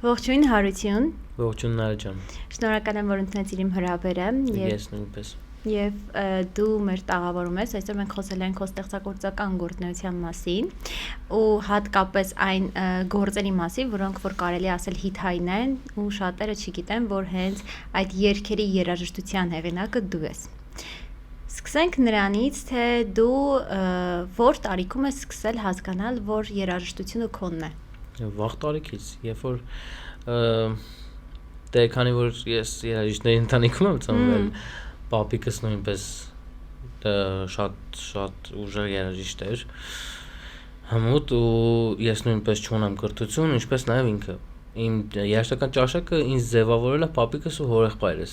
Ողջույն, Հարություն։ Ողջույն Նարեկ ջան։ Շնորհակալ եմ, որ ընդունեցիր իմ հրավերը Ես նույնպես։ Եվ դու մեր տաղավարում ես, այսօր մենք խոսել ենք քո ստեղծագործական գործունեության մասին ու հատկապես այն գործերի մասին, որոնք որ կարելի ասել հիթային են ու շատերը չգիտեն, որ հենց այդ երգերի երաժշտության հեղինակը դու ես։ Սկսենք նրանից, թե դու որ տարիքում ես սկսել հասկանալ, որ երաժշտությունը քոնն է։ Վաղ տարիքից, երբ որ դե քանի որ ես երաժիշտների ընտանիքում եմ ծնվել, պապիկս նույնպես շատ ուժեղ երաժիշտ էր, հմուտ ու ես նույնպես չունեմ կրթություն, ինչպես նաև ինքը։ Իմ երաժշտական ճաշակը ինձ ձևավորել է պապիկս ու հորեղբայրս։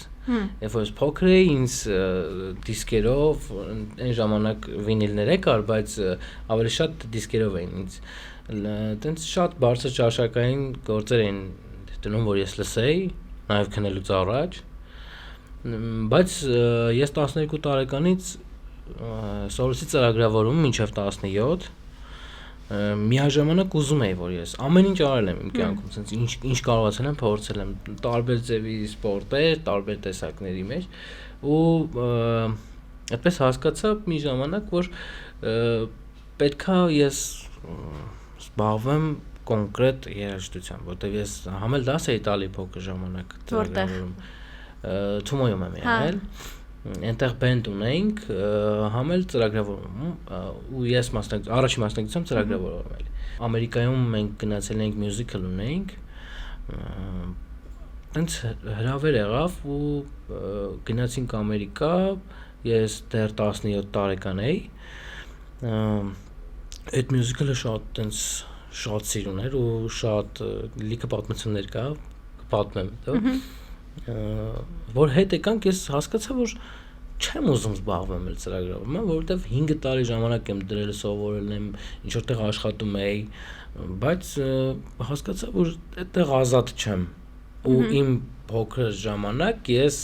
Երբ որ ես փոքր էի, ինձ դիսկերով, այն ժամանակ վինիլներ կար, բայց ավելի շատ դիսկերով էին ինձ տենց շատ բարձր ճաշակային գործեր էին դնում, որ ես լսեի, նաև քնելուց առաջ, բայց ես 12 տարեկանից սովորեցի ծրագրավորում մինչև 17, միաժամանակ ուզում էի, որ ես ամեն ինչ արել եմ իմ կյանքում, ասենց ինչ կարողացել եմ, փորձել եմ տարբեր ձևի սպորտեր, տարբեր տեսակների մեջ ու այդպես հասկացա մի ժամանակ, որ պետքա ես զբաղվեմ կոնկրետ երաժշտությամբ, որտեղ ես համել դաս էի տալի փոքր ժամանակ ծրագրավորում, Թումոյում եմ եղել, այնտեղ բենդ ունեինք, համել ծրագրավորում ու ես առաջի մասնակցությամբ ծրագրավորում էի։ Ամերիկայում մենք գնացել էինք մյուզիկլ ունեինք, այնց հրավեր եղավ ու գնացինք Ամերիկա, ես դեռ 17 տարեկան էի, այդ մյուզիկլը շատ սիրուն էր ու շատ լիքը պատմություններ կա, կպատմեմ, որ հետ եկանք ես հասկացա, որ չեմ ուզում զբաղվեմ էլ ծրագրավորումով, որովհետև 5 տարի ժամանակ եմ դրել սովորել եմ, ինչ որտեղ աշխատում էի, բայց հասկացա, որ այդտեղ ազատ չեմ ու իմ փոքր ժամանակ ես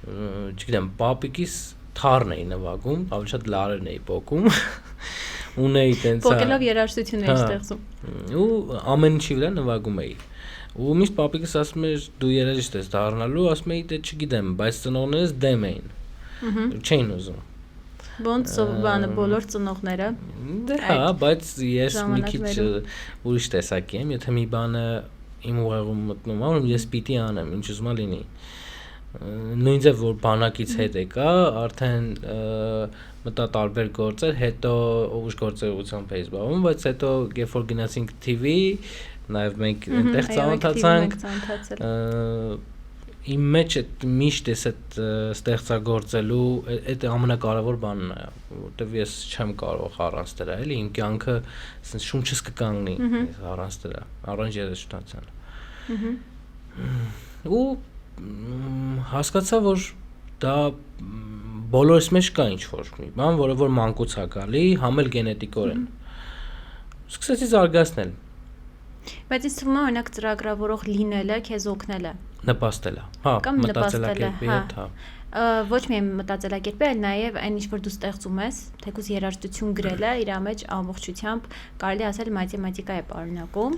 չգիտեմ, պապիկիս թառն էի նվագում, ավելի շատ լարերն էի պոկում, ունեի տենց պոկելով երաժշտություն էի ստեղծում ու ամեն ինչի վրա նվագում էի ու միշտ պապիկս ասում էր դու երաժիշտ ես դառնալու, ասում էի դե չգիտեմ, բայց ծնողներս դեմ էին, չէին ուզում Ոնց բանը բոլոր ծնողները Դե հա, բայց ես մի քիչ ուրիշ տեսակի եմ, եթե մի բանը իմ ուղեղում մտնում է, որ ես պիտի անեմ, ինչ ուզում լինի նույն ձև որ բանակից հետ եկա, արդեն մտա տարբեր գործեր, հետո ուժ գործողությամբ էի զբաղվում, բայց հետո երբ որ գնացինք TV, նաև մենք այնտեղ ծանոթացանք, իմ մեջ միշտ էս այդ ստեղծագործելու, այդ ամենակարևոր բանն է, որտեվ ես չեմ կարող առանց դրա, էլի իմ կյանքը ասես շունչս կկանգնի առանց դրա, առանց երաժշտության։ Ու հասկացա, որ դա բոլորիս մեջ կա ինչ-որ մի բան, որը որ մանկուց է գալի, համել գենետիկորեն։ Սկսեցի զարգացնել։ Բայց ինձ թվում է օրինակ ծրագրավորող լինելը քեզ օգնել է։ Նպաստել է, հա, մտածելակերպի հետ, հա։ Ոչ միայն մտածելակերպի, այլ նաև այն ինչ որ դու ստեղծում ես, թեկուզ երաժշտություն գրելը իր մեջ ամբողջությամբ կարելի ասել մաթեմատիկա է պարունակում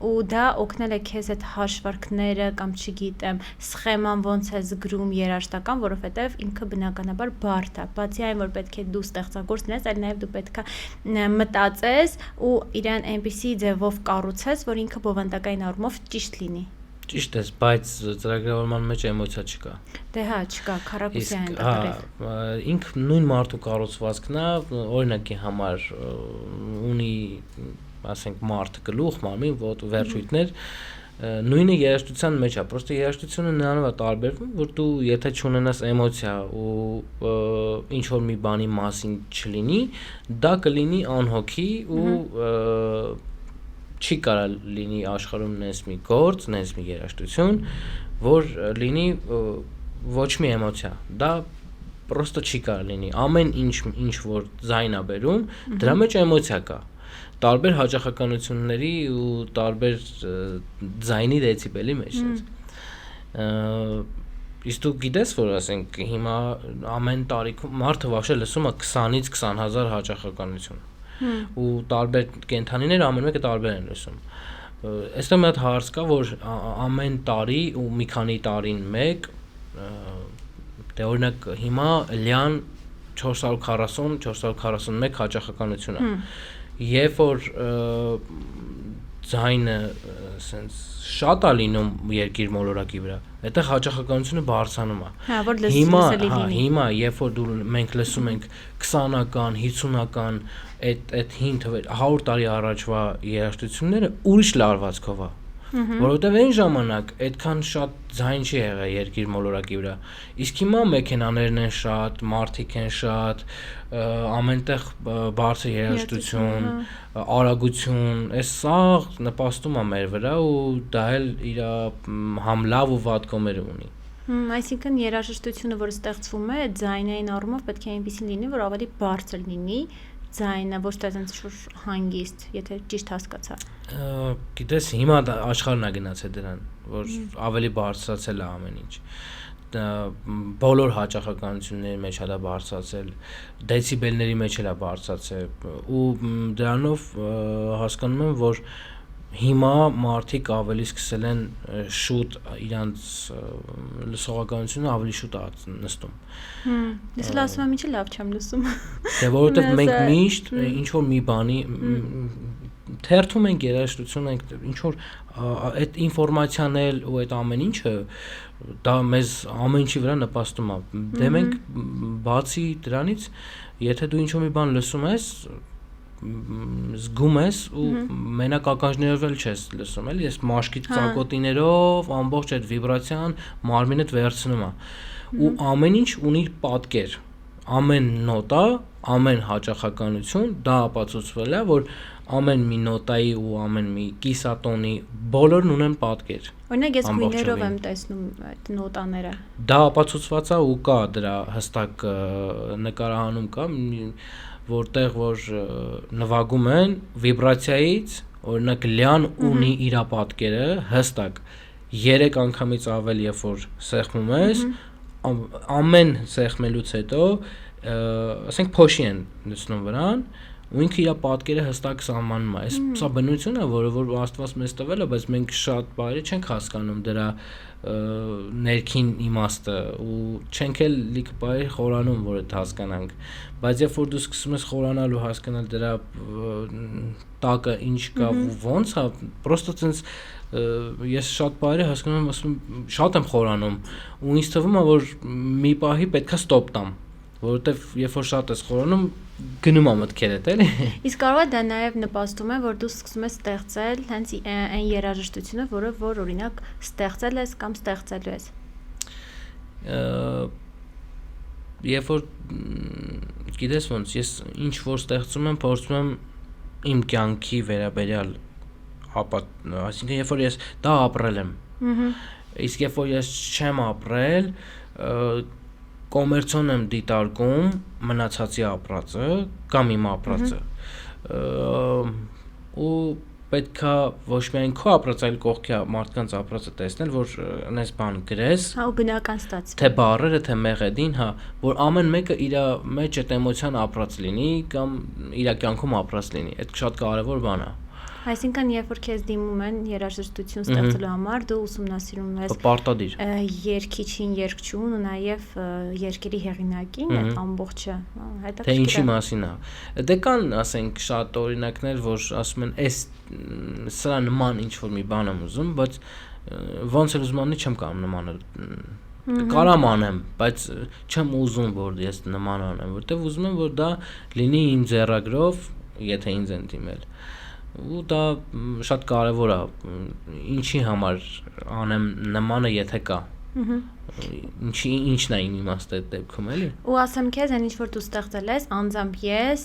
ու դա օգնել է քեզ այդ հաշվարկները կամ չգիտեմ, սխեման ոնց է զգրում երաժշտական, որովհետև ինքը բնականաբար բարդ է, բացի այն որ պետք է դու ստեղծագործ լինես, այլ նաև դու պետք է մտածես ու իրան այնպիսի ձևով կառուցես, որ ինքը բովանդակային առումով ճիշտ լինի։ Ճիշտ է, բայց ծրագրավորման մեջ էմոցիա չկա։ Դե հա, չկա, քառակուսի այն դեռ։ Ինքը նույն մարդու կառուցվածքն է, օրինակի համար ունի, ասենք, մարդ գլուխ, մարմին, ոտ վերջույթներ, նույնը երաժշտության մեջ է, պրոստը երաժշտությունը նրանով է տարբերվում, որ դու եթե չունենաս էմոցիա ու ինչ որ մի բանի մասին չլինի, դա կլինի անհոգի ու չի կարա լինի աշխարհում նես մի գործ, նես մի երաժշտություն, որ լինի ոչ մի էմոցիա, դա պրոստը չի կարա լինի, ամեն ինչ որ ձայն է բերում, դրա մեջ էմոցիա կա, տարբեր հաճախականությունների ու տարբեր ձայնի դեցիբելի մեջ Իսկ դու գիտես, որ ասենք հիմա ամեն տարիքում մարդը վաղշե լսում է 20-ից 20,000 հաճախականություն ու տարբեր կենթանիներ ամեն մեկը տարբեր են լսում Այստեղ մի հատ հարց կա, որ ամեն տարի ու մի քանի տարին մեկ դե օրինակ հիմա լյան 440-441 հաճախականություն է։ Երբ որ ձայնը սենց շատ է լինում երկիր մոլորակի վրա, այդտեղ հաճախականությունը բարձրանում է։ Հա, որ լսելի լինի։ Հիմա երբ որ մենք լսում ենք 20-ական, 50-ական այդ հին թվեր 100 տարի առաջվա երաժշտությունները ուրիշ լարվածքով է։ Որովհետև այն ժամանակ այդքան շատ ձայն չի եղել երկիր մոլորակի վրա։ Իսկ հիմա մեքենաներն են շատ, մարդիկ են շատ, ամենտեղ բարձր երաժշտություն, արագություն, այս սա նպաստում է մեր վրա ու դա էլ իր համ լավ ու վատ կողմերը ունի։ Այսինքն երաժշտությունը, որ ստեղծվում է, ձայնային առումով պետք է այնպեսին լինի, որ ավելի բարձր լինի ձայնը, ոչ թե այնպես որ հանգիստ, եթե ճիշտ հասկացա։ Գիտես, հիմա աշխարհն է գնացել դրան, որ ավելի բարձրացել է ամեն ինչ։ Բոլոր հաճախականությունների մեջ է դա բարձրացել, դեցիբելների մեջ է բարձրացել ու դրանով հասկանում եմ, որ հիմա մարդիկ ավելի սկսել են շուտ իրանց լսողականությունը ավելի շուտ նստում։ Ես էլ ասում եմ, ինչի լավ չեմ լսում։ Դե որովհետև մենք միշտ ինչ որ մի բանի թերթում ենք երաժշտություն ենք ինչ որ այդ ինֆորմացիան էլ ու այդ ամեն ինչը դա մեզ ամեն ինչի վրա նպաստում է։ Դե մենք բացի դրանից, եթե դու ինչ որ մի բան լսում ես, զգում ես ու մենակ ականջներով էլ չես լսում, էլի, ես մաշկիտ ծակոտիներով ամբողջ այդ վիբրացիան մարմինդ վերցնում է։ Ու ամեն ինչ ունի պատկեր, ամեն նոտա, ամեն հաճախականություն դա ապացուցվել է, որ ամեն մի նոտայի ու ամեն մի կիսատոնի բոլորն ունեն պատկեր։ Օրինակ ես գույներով եմ տեսնում այդ նոտաները։ Դա ապացուցված է ու կա դրա հստակ նկարահանում կա, որտեղ որ նվագում են վիբրացիայից, օրինակ լյան ունի իր պատկերը հստակ 3 անգամից ավել, երբ որ սեղմում ես, ամեն սեղմելուց հետո, ասենք փոշի են լցնում վրան, ու ինքը իր պատկերը հստակ սահմանում է։ Սա բնություն է, որ Աստված մեզ տվել է, բայց մենք շատ բառեր չենք հասկանում դրա ներքին իմաստը ու չենք էլ լիքը բառեր խորանում, որ այդ հասկանանք։ Բայց երբ որ դու սկսում ես խորանալ ու հասկանալ դրա տակը ինչ կա ու ոնց է, պրոստը ցենց ես շատ բառեր հասկանում եմ, ասում շատ եմ խորանում ու ինձ թվում է, որ մի պահի պետքա ստոպ տամ, որովհետև երբ որ շատ ես խորանում գնում է մտքերդ, էլի։ Իսկ կարող է դա նաև նպաստում է, որ դու սկսում ես ստեղծել հենց այն երաժշտությունը, որը որ օրինակ ստեղծել ես կամ ստեղծելու ես։ Երբ որ գիտես ոնց, ես ինչ որ ստեղծում եմ, փորձում եմ իմ կյանքի վերաբերյալ այսինքն երբ որ ես դա ապրել եմ։ Իսկ երբ որ ես չեմ ապրել, կոմերցիոն եմ դիտարկում մնացածի ապրածը կամ իմ ապրածը ու պետքա ոչ միայն քո ապրած, այլ կողքի մարդկանց ապրածը տեսնել, որ այնպես բան գրես, հա ու բնական ստացվի, թե բառերը, թե մեղեդին, հա, որ ամեն մեկը իր մեջ այդ էմոցիան ապրած լինի կամ իր կյանքում ապրած լինի, այդ շատ կարևոր բան է։ Այսինքն, երբ որ քեզ դիմում են երաժշտություն ստեղծելու համար, դու ուսումնասիրում ես պարտադիր երգիչին, երգչուն ու նաև երգերի հեղինակին, այդ ամբողջը, հետո թե ինչի մասին է։ Դե կան, ասենք, շատ օրինակներ, որ ասում են, էս սրա նման ինչ որ մի բան եմ ուզում, բայց ոնց էլ ուզում անի չեմ կարող նմանը կարամ անեմ, բայց չեմ ուզում, որ ես նման անեմ, որտեվ ուզում եմ, որ դա լինի իմ ձեռագրով, եթե ինձ են դիմել։ Ու դա շատ կարևոր է, ինչի համար անեմ նմանը, եթե կա։ Ինչն է իմ իմաստը այդ դեպքում, էլի։ Ու ասեմ քեզ, այն ինչ որ դու ստեղծել ես, անձամբ ես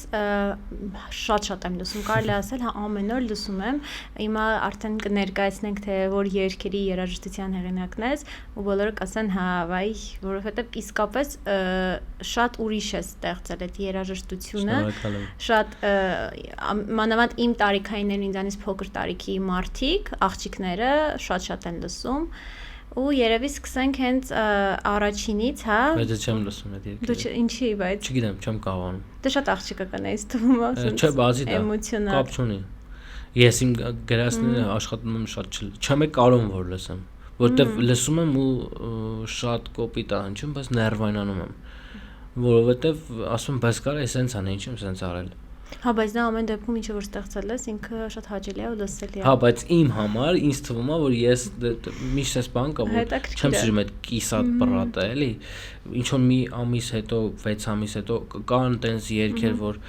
շատ եմ լսում, կարելի ասել, հա ամեն օր լսում եմ։ Հիմա արդեն կներկայացնենք, թե որ երգերի երաժշտության հեղինակն ես, ու բոլորը կասեն, հա, վայ, որովհետև իսկապես շատ ուրիշ է ստեղծել այդ երաժշտությունը։ Շատ մանավանդ իմ տարիքայիններն, ինձանից փոքր տարիքի մարդիկ, աղջիկները շատ են լսում։ Ու երևի սկսենք հենց առաջինից, հա։ Բայց չեմ լսում այդ երգերը։ Դու ինչի, բայց չգիտեմ, չեմ կարողանում։ Դե շատ աղջիկական է, ինձ թվում է, չէ, բազի դա։ էմոցիոնալ։ Կապ չունի։ Ես իմ գրածները աշխատում եմ շատ չեմ կարող որ լսեմ, որտեվ լսում եմ ու շատ կոպիտ անջում, բայց ներվայնանում եմ, որովհետեվ ասում եմ, բայց կարա սենց անի, ինչ եմ սենց արել։ Հա, բայց դա ամեն դեպքում ինչ որ ստեղծել ես, ինքը շատ հաճելի է ու լսելի է։ Հա, բայց իմ համար ինձ թվում է, որ ես միշտ այս բան կա, որ չեմ սիրում այդ կիսատ պռատը, էլի։ Ինչ որ մի ամիս հետո, 6 ամիս հետո կան տենց երգեր, որ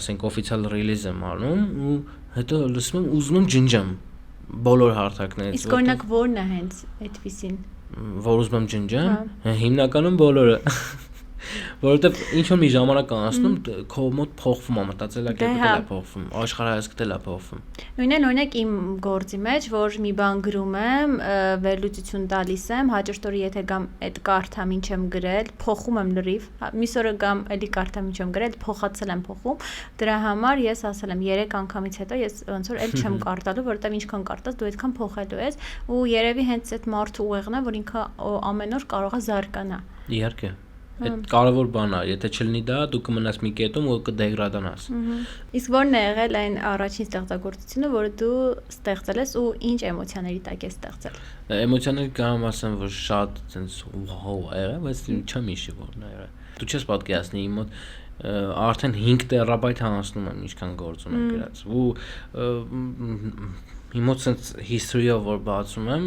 ասենք օֆիցիալ ռիլիզ եմ անում ու հետո լսում եմ ուզում եմ ջնջեմ բոլոր հարթակներից։ Իսկ օրինակ որն է հենց այդպեսին։ Որ ուզում եմ ջնջեմ, հիմնականում բոլորը։ Որովհետև ինչ որ մի ժամանակ անցնում քո մոտ փոխվում է, մտածելակերպը դե փոխվում, աշխարհայացքը դե փոխվում։ Նույնն օրինակ իմ գործի մեջ, որ մի բան գրում եմ, վերլուծություն տալիս եմ, հաջորդ օրը եթե գամ այդ կարդամ ինչ եմ գրել, փոխում եմ լրիվ, մյուս օրը գամ էլի կարդամ ինչ եմ գրել, փոխացել եմ փոխում, դրա համար ես ասել եմ 3 անգամից հետո ես ոնց որ էլ չեմ կարդալու, որովհետև ինչքան կարդաս դու այդքան փոխելու ես ու երևի հենց այդ մարդու ուղեղն է, որ ինքը ամեն օր կարող է զարգանա։ Իհարկե։ Այդ կարևոր բան է, եթե չլինի դա, դու կմնաս մի կետում ու կդեգրադանաս։ Իսկ ո՞րն է եղել այն առաջին ստեղծագործությունը, որը դու ստեղծել ես ու ինչ էմոցիաների տակ ես ստեղծել։ Էմոցիաների կարող ասեմ, որ շատ ցենց վաու ա եղել, բայց չեմ հիշի որն է եղել։ Դու չես պատկերացնի իմ մոտ արդեն 5 տերաբայթ անցնում եմ ինչքան գործ ունեմ գրած։ Ու իմ մոտ ցենց history-ով որ բացում եմ,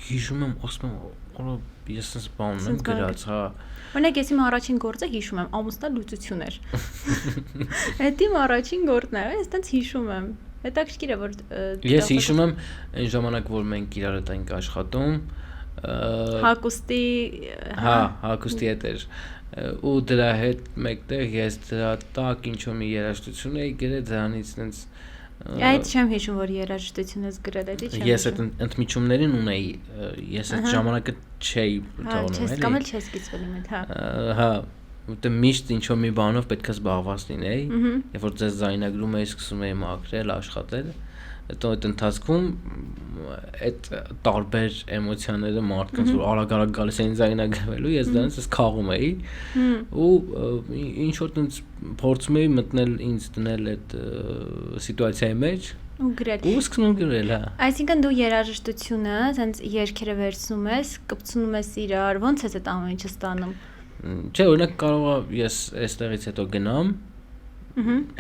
հիշում եմ, ասում եմ, ես sense բան եմ գրած, հա։ Օրինակ ես իմ առաջին գործը հիշում եմ, ամուսնալուծություն էր։ Այդ իմ առաջին գործն է, ես տենց հիշում եմ։ Հետաքրքիր է որ ես հիշում եմ այն ժամանակ որ մենք իրար հետ ենք աշխատում, հակոստի, հա, հակոստի հետ էր։ Ու դրա հետ մեկտեղ ես դրա տակ ինչ որ մի երաժշտություն էի գրել դրանից sense Այդ չեմ հիշում որ երաժշտություն ես գրել, էլի չեմ։ Ես այդ ընդմիջումներին ունեի, ես այդ ժամանակը չէի թողնում, էլի։ Չես կամ էլ չես գիծվել իմ հետ, հա։ Հա, որտեղ միշտ ինչ որ մի բանով պետք է զբաղված լինեի, երբ որ ձեզ զայնագրում էի, սկսում էի մաքրել, աշխատել, հետո այդ ընթացքում այդ տարբեր էմոցիաները մարդկանց որ արագ գալիս էին զայնագրվելու, ես դրանից ես քաղում էի ու ինչ որ տենց փորձում էի մտնել ինձ դնել այդ սիտուացիայի մեջ ու գրել։ Ու սկսում եմ գրել, հա։ Այսինքն դու երաժշտությունը, ցենց երգերը վերցնում ես, կպցնում ես իրար, ո՞նց ես այդ ամեն ինչը ստանում։ Չէ, օրինակ կարող է ես այստեղից հետո գնամ,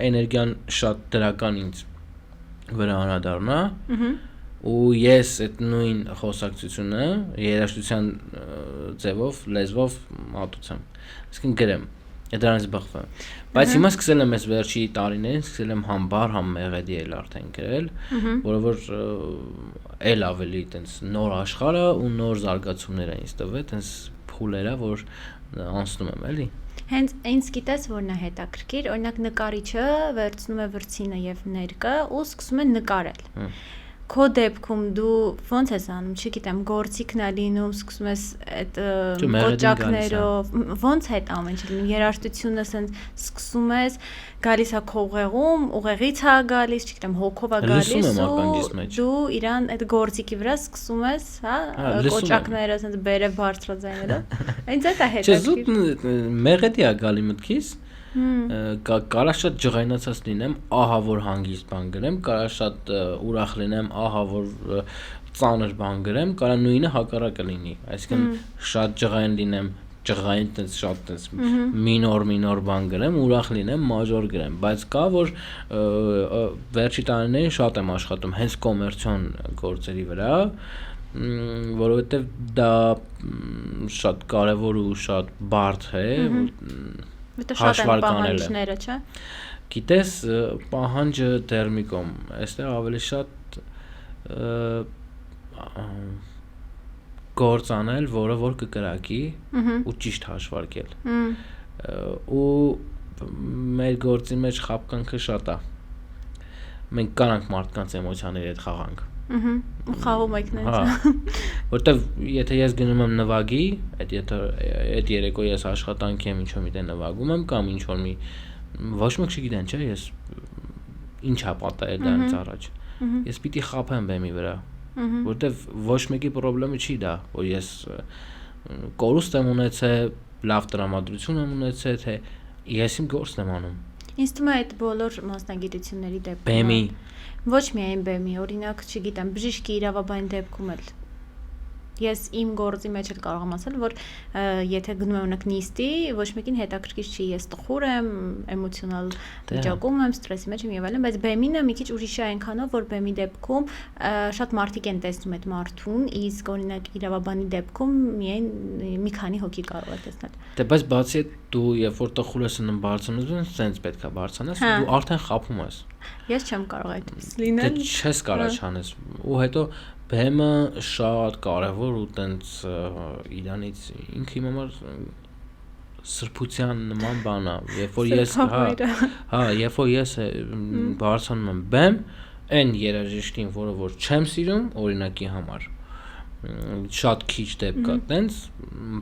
էներգիան շատ դրական ինձ վրա անդառնա, ու ես այդ նույն խոսակցությունը երաժշտության ձևով, լեզվով մատուցեմ։ Իսկին գրեմ, դրանից բխվում։ Բայց հիմա սկսել եմ այս վերջի տարիներին, սկսել եմ համբար, համ մեղեդի էլ արդեն գրել, որը որ էլ ավելի տենց նոր աշխարհը ու նոր զարգացումներ են ինձ տվել, տենց փուլերը, որ անցնում եմ, էլի։ Հենց ինձ գիտես որն է հետաքրքիր, օրինակ նկարիչը վերցնում է վրձինը եւ ներկը ու սկսում է նկարել։ Քո դեպքում դու ո՞նց ես անում, չգիտեմ, գործիքն է լինում, սկսում ես այդ կոճակներով, ո՞նց է այդ ամեն ինչը լինում, երաժշտությունը ասենց սկսում ես, գալիս է քո ուղեղում, ուղեղից է գալիս, չգիտեմ, հոգով է գալիս ու դու իրան այդ գործիքի վրա սկսում ես, հա, կոճակները ասենց բերև բարձրաձայնելով։ Այնց է հետաքրքիր։ Չէ, մեղեդի է գալի մտքիս։ Կարա շատ ջղայնացած լինեմ, ահա որ հանգիստ բան գրեմ, կարա շատ ուրախ լինեմ, ահա որ ծանր բան գրեմ, կարա նույնը հակառակը լինի, այսինքն շատ ջղայն լինեմ, ջղային տես շատ տես մինոր բան գրեմ, ուրախ լինեմ, մաժոր գրեմ, բայց կա որ վերջի տարիներին շատ եմ աշխատում հենց կոմերցիոն գործերի վրա, որովհետև դա շատ կարևոր ու շատ բարդ է, Դա շատ են պահանջները, չէ՞։ Գիտես, պահանջը դեռ մի կողմ, այստեղ ավելի շատ գործ անել, որը որ կկրակի ու ճիշտ հաշվարկել։ Ու մեր գործի մեջ խաբկանքը շատ է։ Մենք կանանք մարդկանց էմոցիաների հետ խաղանք։ Ու խաղում եք նենց։ Հա։ Որտեվ եթե ես գնում եմ նվագի, այդ երեկո ես աշխատանքի եմ ինչ-որ մի տեղ նվագում եմ կամ ինչ-որ մի ոչ մեկ չգիտեն, չէ՞, ես ինչ է պատահել դրանից առաջ։ Ես պիտի խաբեմ բեմի վրա։ Որտեվ ոչ մեկի խնդրեմը չի դա, որ ես կորուստ եմ ունեցել, լավ տրամադրություն եմ ունեցել, թե ես իմ գործն եմ անում։ Ինձ թվում է այդ բոլոր մասնագիտությունների դեպքում Բեմի ոչ միայն բեմի, օրինակ, չգիտեմ, բժիշկի իրավաբանի դեպքում էլ ես իմ գործի մեջ էլ կարող եմ ասել, որ եթե գնում եմ օրինակ նիստի, ոչ մեկին հետաքրքիր չի, ես տխուր եմ, էմոցիոնալ վիճակում եմ, ստրեսի մեջ եմ եւ այլն, բայց բեմինը մի քիչ ուրիշ է այնքանով, որ բեմի դեպքում շատ մարդիկ են տեսնում այդ մարդուն, իսկ օրինակ իրավաբանի դեպքում միայն մի քանի հոգի կարող է տեսնել։ Դե բայց բացի այդ դու երբ որ տխուր ես նում բարձրանում, սենց պետքա բարձրանաս, դու արդեն խափում ես։ Ես չեմ կարող այդպես լինել։ Դե չես կարող չանես։ Ու հետո բեմը շատ կարևոր ու տենց իրանից ինքը իմ համար սրբության նման բան է, երբ որ ես երբ որ ես բարձրանում եմ բեմ, այն երաժիշտին, որը որ չեմ սիրում, օրինակի համար շատ քիչ դեպք կա տենց,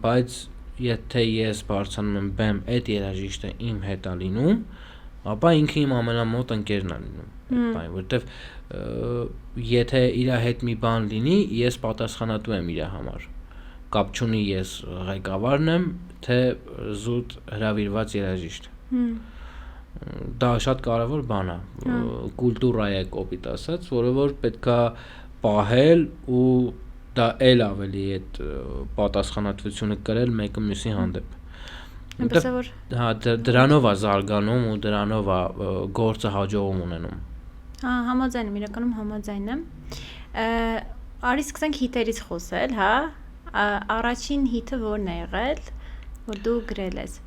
բայց եթե ես բարձրանում եմ բեմ, այդ երաժիշտը իմ հետ է լինում, ապա ինքը իմ ամենամոտ ընկերն է լինում, բան, որտեվ եթե իր հետ մի բան լինի, ես պատասխանատու եմ իր համար։ Կապ չունի ես ղեկավարն եմ, թե զուտ հրավիրված երաժիշտ։ Դա շատ կարևոր բան է, կուլտուրա է կոպիտ ասած, որը որ պետքա պահել ու դա էլ ավելի այդ պատասխանատվությունը կրել մեկը մյուսի հանդեպ։ Այնպես է որ հա դրանով է զարգանում ու դրանով է գործը հաջողում ունենում։ Հա, համաձայն եմ, իրականում համաձայն եմ։ Արի սկսենք հիթերից խոսել, հա։ Առաջին հիթը որն է եղել, որ դու գրել ես։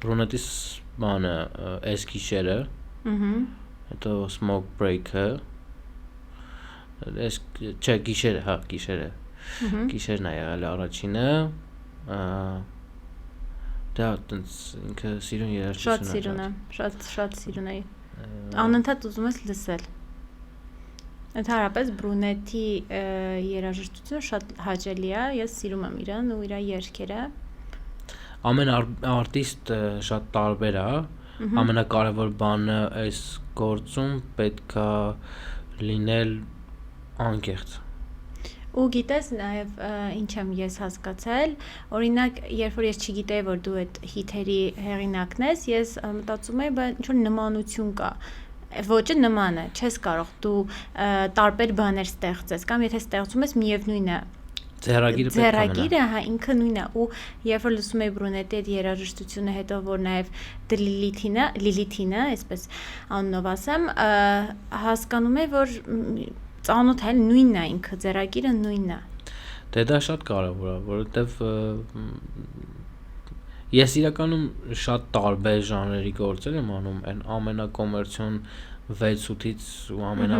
Բրունետիս բանը այս գիշերը։ Հետո Smoke Break-ը։ Այս չէ, գիշերը, հա, գիշերը։ Գիշերն է եղել առաջինը։ Դա տենց ինքը սիրուն երաժշտություն է։ Շատ սիրուն է, շատ սիրուն է։ Անընդհատ ուզում ես լսել։ Ընդհանրապես Բրունետի երաժշտությունը շատ հաճելի է, ես սիրում եմ իրան ու իր երգերը։ Ամեն արտիստ շատ տարբեր է, ամենակարևոր բանը այս գործում պետքա լինել անկեղծ։ Ու գիտես նաև ինչ եմ ես հասկացել, օրինակ, երբ որ ես չգիտեի, որ դու այդ հիթերի հեղինակն ես, ես մտածում էի, բայց ինչ որ նմանություն կա։ Ոճը նման է, չես կարող դու տարբեր բաներ ստեղծես, կամ եթե ստեղծում ես միևնույն է։ Ձեռագիրը, հա, ինքը նույնն է, ու երբ որ լսում էի Բրունետի այդ երաժշտությունը, հետո որ նաև Լիլիթինը, այսպես անունով ասեմ, հասկանում եմ, որ ծանոթ է, նույնն է ինքը, ձեռագիրը նույնն է։ Դե դա շատ կարևոր է, որովհետև ես իրականում շատ տարբեր ժանրերի գործեր եմ անում, այն ամենակոմերցիոն 6-8-ից ու ամենա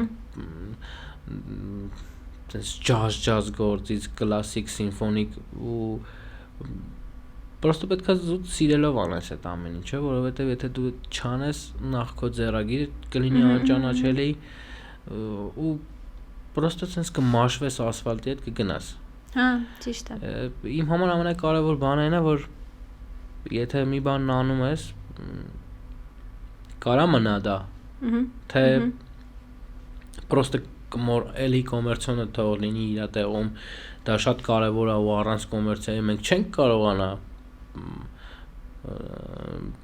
ջազ գործից, կլասիկ, սիմֆոնիկ ու պրոստը պետքա զուտ սիրելով անես այդ ամեն ինչը, որովհետև եթե դու չանես նախ քո ձեռագիրը կլինի անճանաչելի ու պրոստը sense կմաշվես ասֆալտի հետ կգնաս։ Հա, ճիշտ է։ Իմ համար ամենակարևոր բանը այն է, որ եթե մի բան անում ես, կարա մնա դա, թե պրոստը էլի կոմերցիոնը թող լինի իր տեղում, դա շատ կարևոր է ու առանց կոմերցիայի մենք չենք կարողանա,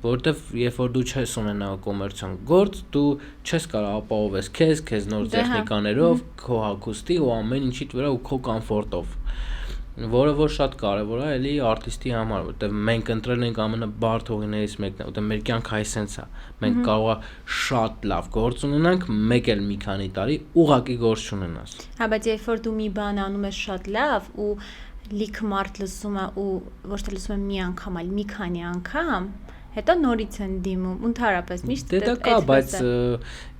որտեվ երբ որ դու չես ունենա կոմերցիոն գործ, դու չես կարող ապահովես քեզ նոր տեխնիկաներով, քո հագուստի ու ամեն ինչիդ վրա ու քո կոմֆորտով, որը որ շատ կարևոր է էլի արտիստի համար, որտեվ մենք ընտրել ենք ամենաբարդ հողիներից մեկն է, որտեվ մեր կյանքը այ սենց է, մենք կարող է շատ լավ գործ ունենանք, մեկ էլ մի քանի տարի ուղղակի գործ չունենաս։ Հա, բայց երբ որ դու մի բան անում ես շատ լավ ու լիքը մարդ լսում է ու ոչ թե լսում է մի անգամ, այլ մի քանի անգամ, հետո նորից են դիմում, ընդհանրապես միշտ դա կա, բայց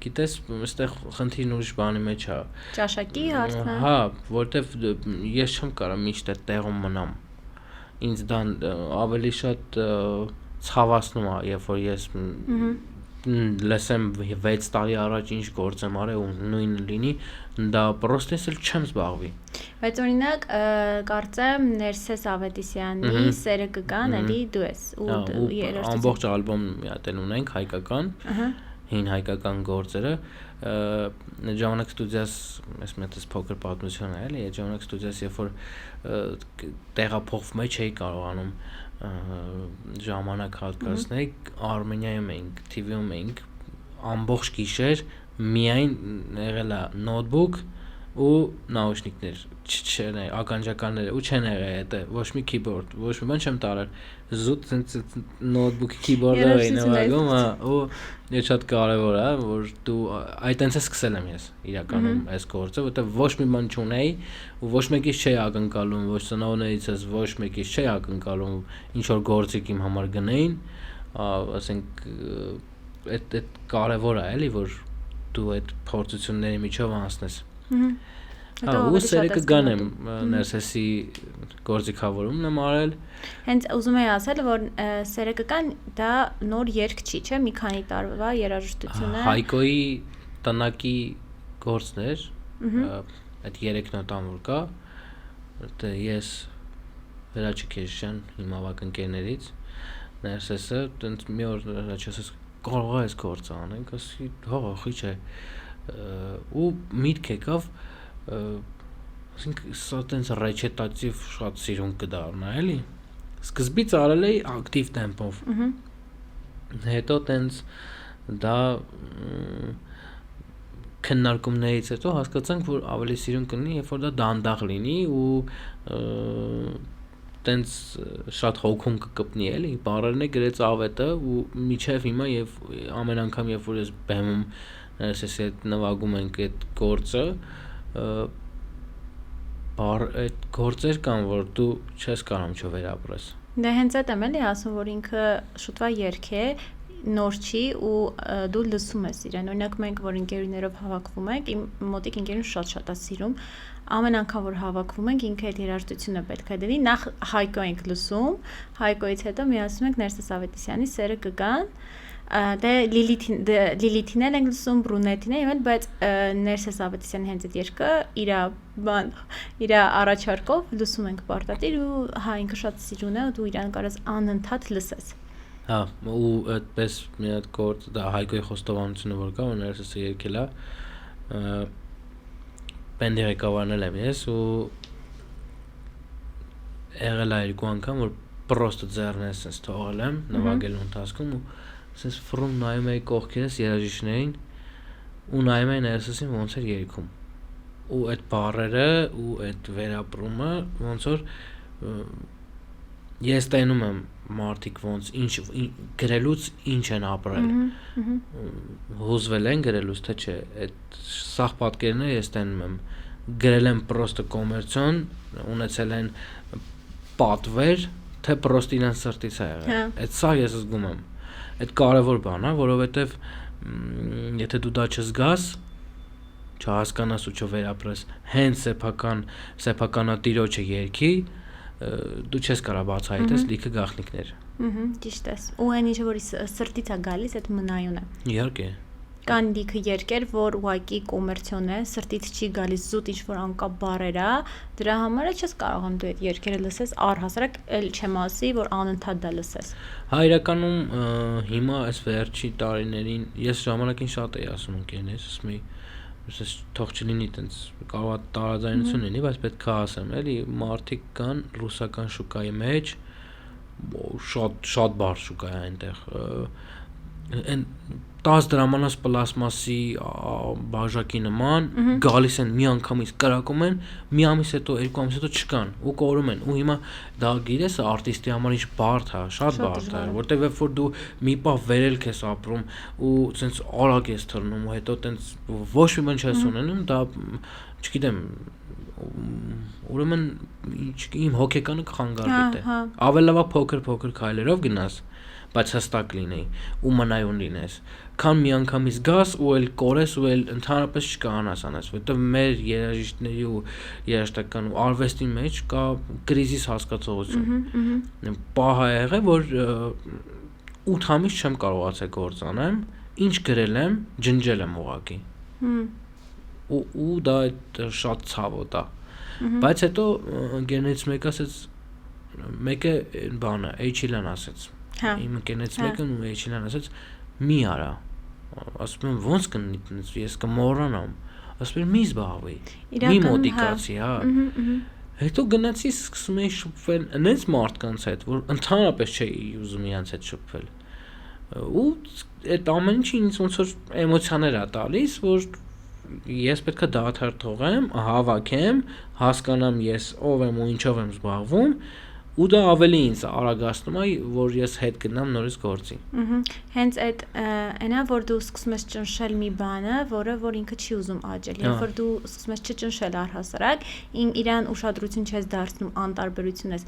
գիտես, այստեղ խնդիրն ուրիշ բանի մեջ է։ Ճաշակի հարցն է։ Հա, որտեվ ես չեմ կարող միշտ այդ տեղում մնամ։ Ինձ դա ավելի շատ ցավացնում է, երբ որ ես լսեմ 6 տարի առաջ ինչ գործ եմ արել ու նույնը լինի, դա պրոստես էլ չեմ զբաղվի։ Բայց օրինակ կարծեմ Ներսես Ավետիսյանի Սերը կգան, էլի դու ես ու ամբողջ ալբոմ մի հատ ունենք հայկական։ հին հայկական գործերը ժամանակ ստուդիաս ես մետս փոքր պատմություն է էլի ժամանակ ստուդիաս երբ որ տեղափոխվում չէի կարողանում ժամանակ հատկացնել Արմենիայում էինք TV-ում էինք ամբողջ գիշեր միայն եղել է նոթբուք ու նաուշնիկներ չեն ականջականները ու չեն եղել դա ոչ մի keyboard ոչ մի բան չեմ տարել զուտ նոթբուքի keyboard-ը էին նվագում ու ես շատ կարևոր է որ դու այտենց է սկսել եմ ես իրականում այս գործը որտեղ ոչ մի բան չունեի ու ոչ մեկից չէի ակնկալում ոչ ծնողներիցս ոչ մեկից չէի ակնկալում ինչ որ գործիկ իմ համար գնեին ասենք այդ կարևոր է էլի որ դու այդ փորձությունների միջով անցնես ու սերը կգանեմ ներսեսի գործիքավորումն եմ արել հենց ուզում եի ասել որ սերը կգան դա նոր երգ չի չէ մի քանի տարվա երաժշտություն է Հայկոյի տնակի գործն էր այդ 3 նոտան որ կա դա ես Վերաչի Քեշյան իմ ավակ ընկերներից ներսեսը տենց մի օր հրաչես կարող է այս գործը անենք ասի հա խի չէ ու միտք եկավ ասենք սա տենց ռեչետատիվ շատ սիրուն կդառնա էլի սկզբից արել էի ակտիվ տեմպով հետո տենց դա քննարկումներից հետո հասկացանք որ ավելի սիրուն կլինի երբ որ դա դանդաղ լինի ու տենց շատ հոգում կկպնի էլի բառերն է գրեց ավետը ու միջև հիմա եւ ամեն անգամ երբ որ ես բեմում ասես այդ նվագում ենք այդ գործը այդ գործեր կան որ դու չես կարող չվերապրես դա հենց այդ եմ էլի ասում որ ինքը շուտվա երգ է նոր չի ու դու լսում ես իրեն օրինակ մենք որ ընկերուներով հավաքվում ենք իմ մոտիկ ընկերուն շատ է սիրում ամեն անգամ որ հավաքվում ենք ինքը այդ երաժշտությունը պետք է դնի նախ Հայկո ենք լսում Հայկոից հետո միացնում ենք Ներսես Ավետիսյանի սերը կգան դե Լիլիթին էլ ենք լսում Բրունետին էլ բայց Ներսես Ավետիսյանի հենց այդ երգը իր առաջարկով լսում ենք պարտադիր ու հա ինքը շատ սիրուն է ու դու իրան կարաս անընդհատ լսես հա ու այդպես մի հատ գործ դա Հայկոյի խոստովանությունը որ կա ու Ներսեսը երգել է բենդի ղեկավարն եմ ես ու եղել է 2 անգամ որ պրոստը ձեռներս sense թողել եմ նվագելու ընթացքում ու sense ֆռում նայում էի կողքերս երաժիշտներին ու նայում էի Ներսեսին ոնց էր երգում ու այդ բառերը ու այդ վերապրումը ոնց որ ես տենում եմ մարդիկ ոնց ինչ գրելուց ինչ են ապրել հուզվել են գրելուց թե չէ այդ սաղ պատկերները ես տենում եմ գրել եմ պրոստը կոմերցիոն ունեցել են պատվեր թե պրոստը իրան սրտից է եղել այդ սա ես զգում եմ այդ կարևոր բան է որովհետև եթե դու դա չզգաս չհասկանաս ու չվերապրես հենց սեփականատիրոջը երգի դու չես կարող բացահայտես լիքը գաղտնիքներ ճիշտ է ու այն ինչը որ սրտից է գալիս այդ մնայուն է իհարկե կան լիքը երգեր որ ուղղակի կոմերցիոն է սրտից չի գալիս զուտ ինչ որ անկապ բառեր է դրա համար է չես կարողանում դու այդ երգերը լսես առհասարակ էլ չեմ ասի որ անընդհատ դա լսես հա իրականում հիմա այս վերջի տարիներին ես ժամանակին շատ էի ասում ընկերներս ասում էի Ես թող չլինի տենց կարող է տարաձայնություն լինի, բայց պետք է ասեմ, էլի մարդիկ կան ռուսական շուկայի մեջ շատ բարձ շուկա է այնտեղ այն 10 դրամանոց պլաստմասի բաժակի նման գալիս են մի անգամից կրակում են մի ամիս հետո երկու ամիս հետո չկան ու կորում են ու հիմա դա գիտես արտիստի համար ինչ բարդ է շատ բարդ է որտեղ երբ որ դու մի պահ վերելք ես ապրում ու ցենց արագ ես թռնում ու հետո տենց ոչ մի բան չես ունենում դա չգիտեմ ուրեմն իմ հոգեկանը կխանգարվի դե ավելի լավ փոքր քայլերով գնաս բայց հստակ լինեի ու մնայուն լինես քան մի անգամից գաս ու էլ կորես ու էլ ընդհանրապես չկանաս անես որովհետև մեր երաժիշտների ու երաժշտական ու արվեստի մեջ կա կրիզիս հասկացողություն պահ է եղել որ 8 ամիս չեմ կարողացել գործ անեմ ինչ գրել եմ ջնջել եմ ուղղակի ու դա շատ ցավոտ է բայց հետո ընկերներից մեկը ասեց մեկը բանը Էյչիլան ասեց իմ ընկերներից մեկն ու Էյչիլան ասեց մի արա ասում եմ ոնց կնի, ես կմոռանամ, ասում եմ մի զբաղվի, մի մոտիկացի, հա։ Հետո գնացի սկսում էի շփվել այնց մարդկանց հետ, որ ընդհանրապես չէի ուզում իրանց հետ շփվել։ Ու այդ ամեն ինչը ինձ ոնց որ էմոցիաներ ա տալիս, որ ես պետք է դադար թողեմ, հավաքեմ, հասկանամ ես ով եմ ու ինչով եմ զբաղվում, ու դա ավելի ինձ արագացնում է, որ ես հետ գնամ նորից գործի։ Հենց այդ այնա, որ դու սկսում ես ճնշել մի բանը, որ ինքը չի ուզում աճել, երբ որ դու սկսում ես չճնշել առհասարակ, իրան ուշադրություն չես դարձնում, անտարբերություն ես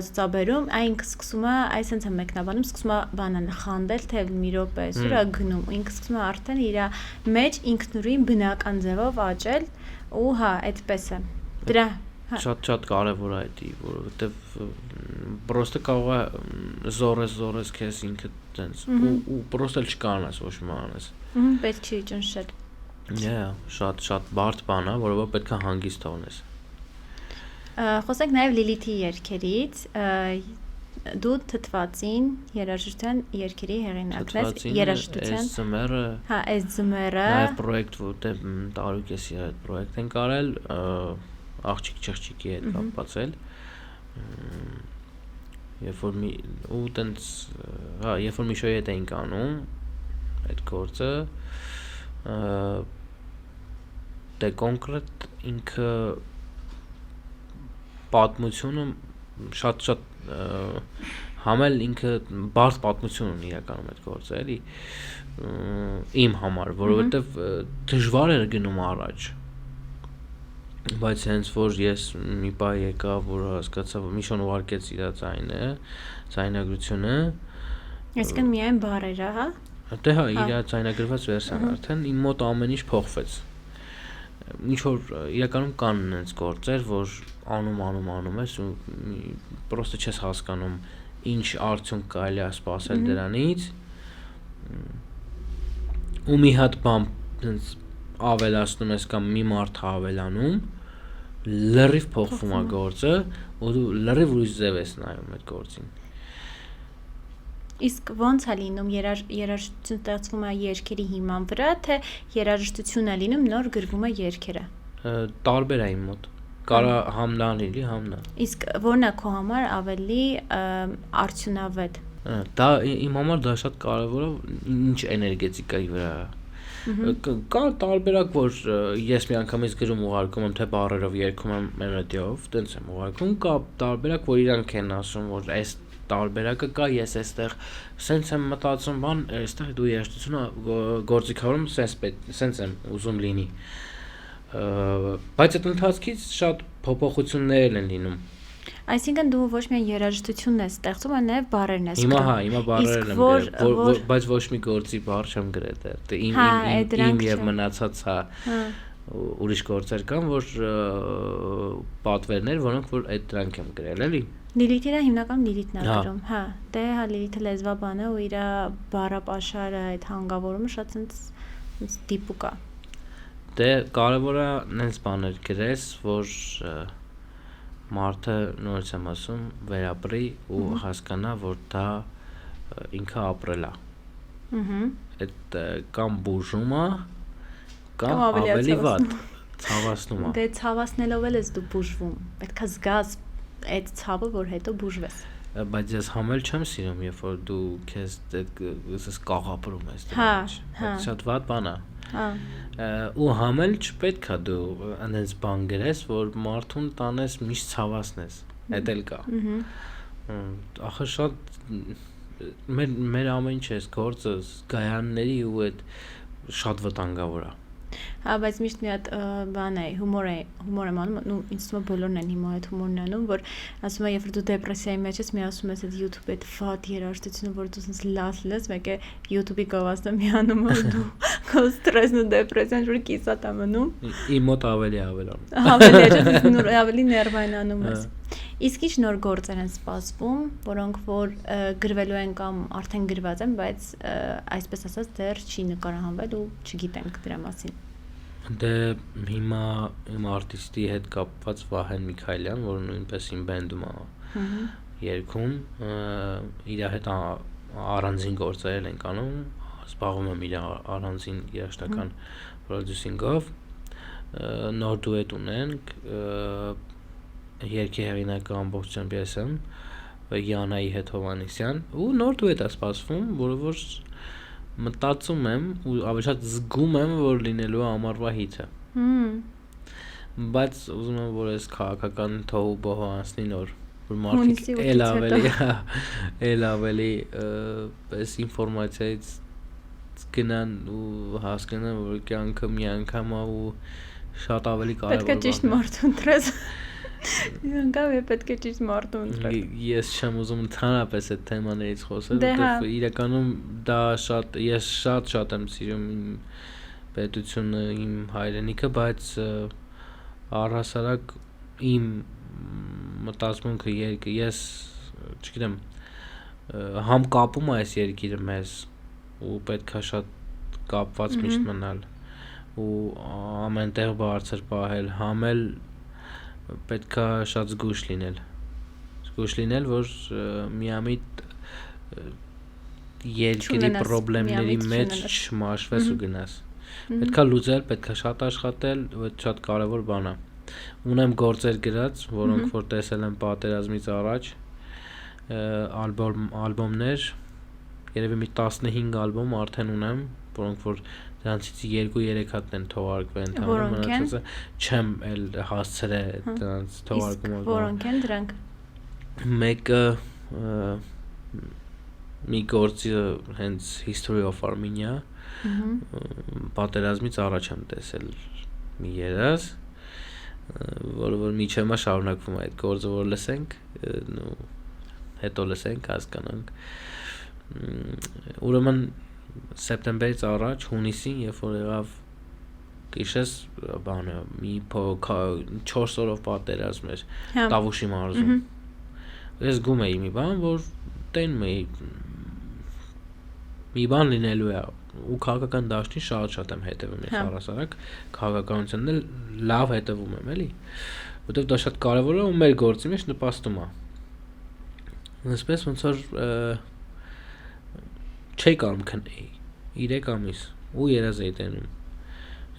ցուցաբերում, այն սկսում է, այսինքն է մեկնաբանում, սկսում է բանը խանդել, թե մի րոպե, սուրա գնում, ու ինքը սկսում է արդեն իր մեջ ինքնուրույն բնական ձևով աճել, ու հա, այդպես է։ Դրա Շատ կարևոր է դա, որովհետև պրոստը կարող է զորես քեզ ինքը տենց ու պրոստը չկանաս ոչ մի անես։ Պետք չի ճնշել։ Շատ բարդ բան է, որովհետև պետք է հանգիստ թողնես։ Խոսենք նաև Լիլիթի երգերից, դու թթվածին երաժշտության երգերի հեղինակն ես, երաժշտության։ Այս ձմեռը։ Հա, այս ձմեռը։ Նաև պրոյեկտ, որտեղ տարուկեսի այդ պրոյեկտ են կարել, աղջիկ չղջիկի հետ կապված էլ երբ որ Միշոյի հետ էինք անում այդ գործը դե կոնկրետ ինքը պատմությունը շատ համել ինքը բարդ պատմություն ունի իրականում այդ գործը էլի իմ համար որովհետև դժվար էր գնում առաջ Բայց հենց որ ես մի պահ եկա, որ հասկացա, որ Միշոն ուղարկեց իր ձայնը, ձայնագրությունը։ Այսինքն միայն բառերը, հա։ Դե հա, իր ձայնագրված վերսիան արդեն իմ մոտ ամեն ինչ փոխվեց։ Ինչ որ իրականում կան այնց գործեր, որ անում ես ու պրոստը չես հասկանում ինչ արդյունք կարելի է սպասել դրանից։ Ու մի հատ բան այնց ավելացնում ես կամ մի մարդ ավելանում լրիվ փոխվում է գործը ու դու լրիվ ուրիշ ձև ես նայում այդ գործին Իսկ ո՞նց է լինում երաժշտություն ստեղծվում է երգերի հիման վրա թե երաժշտություն է լինում նոր գրվում է երգերը տարբեր է իմ մոտ կարա համնա լինի համնա Իսկ ո՞րն է քո համար ավելի արդյունավետ դա իմ համար դա շատ կարևոր է ինչ էներգետիկայի վրա Կա տարբերակ, որ ես մի անգամից գրում ուղարկում եմ թե բառերով երգում եմ մելոդիով, տենց եմ ուղարկում, կա տարբերակ, որ իրանք են ասում, որ այս տարբերակը կա, ես այստեղ սենց եմ մտածում, բան, այստեղ դու երաժշտությունը գործիքավորում, սենց եմ ուզում լինի։ Բայց այդ ընթացքից շատ փոփոխություններ են լինում։ Այսինքն դու ոչ միայն երաժշտությունն ես ստեղծում, այլ նաև բառերն ես գրում։ Հիմա բառերն եմ գրել, բայց ոչ մի գործի բառ չեմ գրել դեռ։ Իմ եւ մնացած ուրիշ գործեր կան, որ պատվերներ, որոնք որ այդ դրանք եմ գրել, էլի։ Լիլիթը հիմնականում Լիլիթն է գրում, հա։ Դե հա Լիլիթը լեզվաբան է ու իր բառապաշարը, այդ հանգավորումը շատ ցենց դիպուկ է։ Դե կարևոր է նենց բաներ գրես, որ մարդը նորից եմ ասում վերապրի ու հասկանա որ դա ինքը ապրել է այդ կամ բուժում է կամ ավելի վատ ցավացնում է դե ցավացնելով էլ ես դու բուժվում պետք է զգաս այդ ցավը որ հետո բուժվես բայց ես համել չեմ սիրում երբ որ դու քեզ դες կաղապրում ես հա շատ վատ բան է ու համել չպետք է դու այնպես բան գրես որ մարդուն տանես միշտ ցավացնես այդ էլ կա ախր շատ մեր ամեն ինչ էս գործը գայանների ու այդ շատ վտանգավոր է Հա, բայց միշտ մի հատ բան է, հումոր եմ անում, ինձ թվում է բոլորն են հիմա այդ հումորն անում, որ ասում է, երբ որ դու դեպրեսիայի մեջ ես, մի ասում ես այդ YouTube-ի այդ վատ երաժշտությունը, որ դու sense լաց, մեկը YouTube-ի գովազդը միանում ու դու քո ստրեսն ու դեպրեսիան որ կիսատ է մնում։ Իմ մոտ ավելի ավելանում։ Ավելի ներվայնանում ես։ Իսկ ինչ նոր գործեր են սպասվում, որոնք որ գրվելու են կամ արդեն գրված են, բայց այսպես ասած դեռ չի նկարահանվել ու չգիտենք դրա մասին։ Դե հիմա իմ արտիստի հետ կապված Վահեն Միքայելյան, որ նույնպես իմ բենդում է երգում, իր հետ առանձին գործեր ենք անում, զբաղվում եմ իր առանձին երաժշտական պրոդյուսինգով, նոր դուետ ունենք, երգի հեղինակը ամբողջությամբ ես եմ, Յանայի հետ Հովանեսյան, ու նոր դուետ է սպասվում, որը որ մտածում եմ ու ավելի շատ զգում եմ, որ լինելու է ամառվա հիթը։ Բայց ուզում եմ, որ այս քաղաքական թոհու բոհը անցնի նոր, որ մարդիկ էլ ավելի այս ինֆորմացիայից գնան ու հասկանան, որ կյանքը մի անգամ է ու շատ ավելի կարևոր պետք է ճիշտ մարդ ընտրես։ Անգամ պետք է ճիշտ մարդ ընտրես։ Ես չեմ ուզում ընդհանրապես այդ թեմաներից խոսել, որտեղ իրականում դա ես շատ եմ սիրում իմ պետությունը, իմ հայրենիքը, բայց առհասարակ իմ մտածմունքը երկը ես չգիտեմ համ կապում այս երկիրը մեզ ու պետքա շատ կապված միշտ մնալ ու ամենտեղ բարձր պահել, համ էլ պետքա շատ զգույշ լինել, որ միամիտ երկրի պրոբլեմների մեջ չմաշվես ու գնաս։ Պետքա լուծել, պետքա շատ աշխատել, այդ շատ կարևոր բան է։ Ունեմ գործեր գրած, որոնք որ տեսել եմ պատերազմից առաջ, ալբոմներ, երևի մի 15 ալբոմ արդեն ունեմ, որոնք որ դրանցից 2-3 հատն են թողարկվել ընդհանուր մնացածը չեմ էլ հասցրել դրանց թողարկումը։ Որոնք են դրանք։ Մեկը մի գործի հենց History of Armenia պատերազմից առաջ եմ տեսել մի երազ, որը որ միջև մա շարունակվում է այդ գործը, որ լսենք, հետո լսենք, հասկանանք։ Ուրեմն սեպտեմբերից առաջ, հունիսին, երբ որ եղավ գիշես, բանը, մի 4 օրով պատերազմ էր Տավուշի մարզում։ Ես զգում էի մի բան, որ տենում էի մի բան լինելու է ու քաղաքական դաշտին շատ եմ հետևում ես առհասարակ քաղաքականությունն էլ լավ հետևում եմ էլի որովհետև դա շատ կարևոր է ու մեր գործի մեջ նպաստում է այսպես ոնց որ չի կարող քնեի 3 ամիս ու երազ էի տենում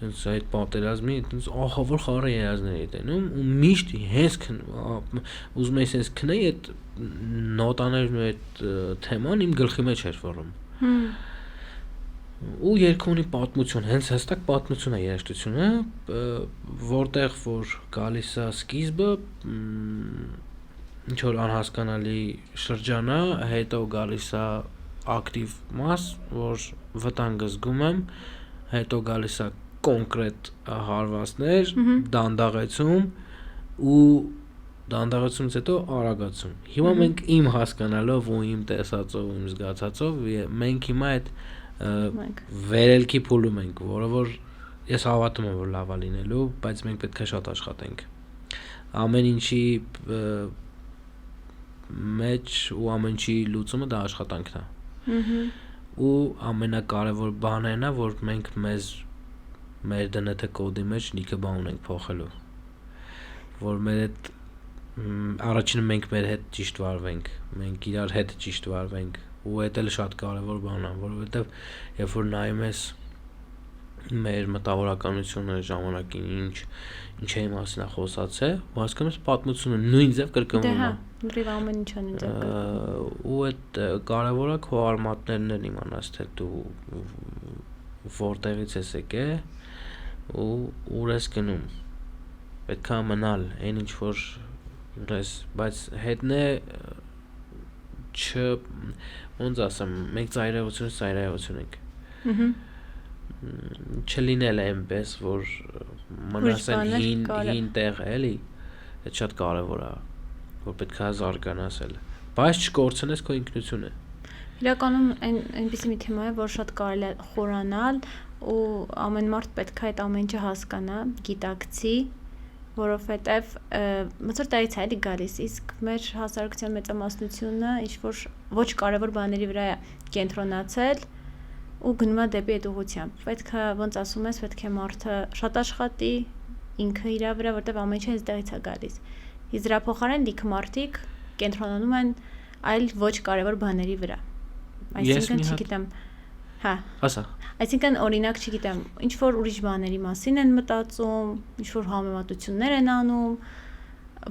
այնց այդ պատերազմի այնց ահավոր խառը երազներ էի տենում ու միշտ հենց ուզում էի sense քնեի այդ նոտաներն ու այդ թեման իմ գլխի մեջ էր վառում ու երկու ունի պատմություն, հենց հստակ պատմություն է երաժշտությունը, որտեղ որ գալիս է սկիզբը, ինչ որ անհասկանալի շրջան է, հետո գալիս է ակտիվ մաս, որ վտանգը զգում եմ, հետո գալիս է կոնկրետ հարվածներ, դանդաղեցում ու դանդաղեցումից հետո արագացում։ Հիմա մենք իմ հասկանալով ու իմ տեսածով, իմ զգացածով մենք հիմա այդ վերելքի փուլում ենք, որը որ ես հավատում եմ որ լավ է լինելու, բայց մենք պետք է շատ աշխատենք։ Ամեն ինչի մեջ ու ամեն ինչի լուծումը դա աշխատանքն է։ Ու ամենակարևոր բանը այն է, որ մենք մեր DNT կոդի մեջ լիքը բան ունենք փոխելու։ Որ մեր այդ առաջինը մենք մեր հետ ճիշտ վարվենք, մենք իրար հետ ճիշտ վարվենք ու դա էլ շատ կարևոր բան է, որովհետև երբ որ նայում ես մեր մտավորականությունը ժամանակին ինչի մասին է խոսացել, հասկանում ես պատմությունը նույն ձև կրկնվում է։ Դե ամեն ինչ է նույն ձև կրկնվում։ Ու այդ կարևորը քո արմատներն են իմանաս թե դու որտեղից ես եկել ու ուր ես գնում։ Պետք է մնալ այն ինչ որ բայց հետն է ոնց ասեմ, մենք ծայրահեղություն ենք։ Չլինել է այնպես, որ մնասեն հին տեղ էլի, դա շատ կարևոր է, որ պետք է զարգանաս էլ, բայց չկորցնես քո ինքնությունը։ Իրականում այնպիսի մի թեմա է, որ շատ կարելի է խորանալ ու ամեն մարդ պետք է այդ ամեն ինչը հասկանա, գիտակցի, որովհետև ոնց որ տայից է գալիս, իսկ մեր հասարակության մեծամասնությունը ինչ-որ ոչ կարևոր բաների վրա է կենտրոնացել ու գնում է դեպի այդ ուղղությամբ։ Պետք է, ոնց ասում ես, պետք է մարդը շատ աշխատի ինքը իր վրա, որովհետև ամեն ինչը այստեղից է գալիս։ Իսկ դրա փոխարեն լիքը մարդիկ կենտրոնանում են այլ ոչ կարևոր բաների վրա։ Այսինքն, չգիտեմ, Հա։ Ասա։ Այսինքն օրինակ, չգիտեմ, ինչ որ ուրիշ բաների մասին են մտածում, ինչ որ համեմատություններ են անում,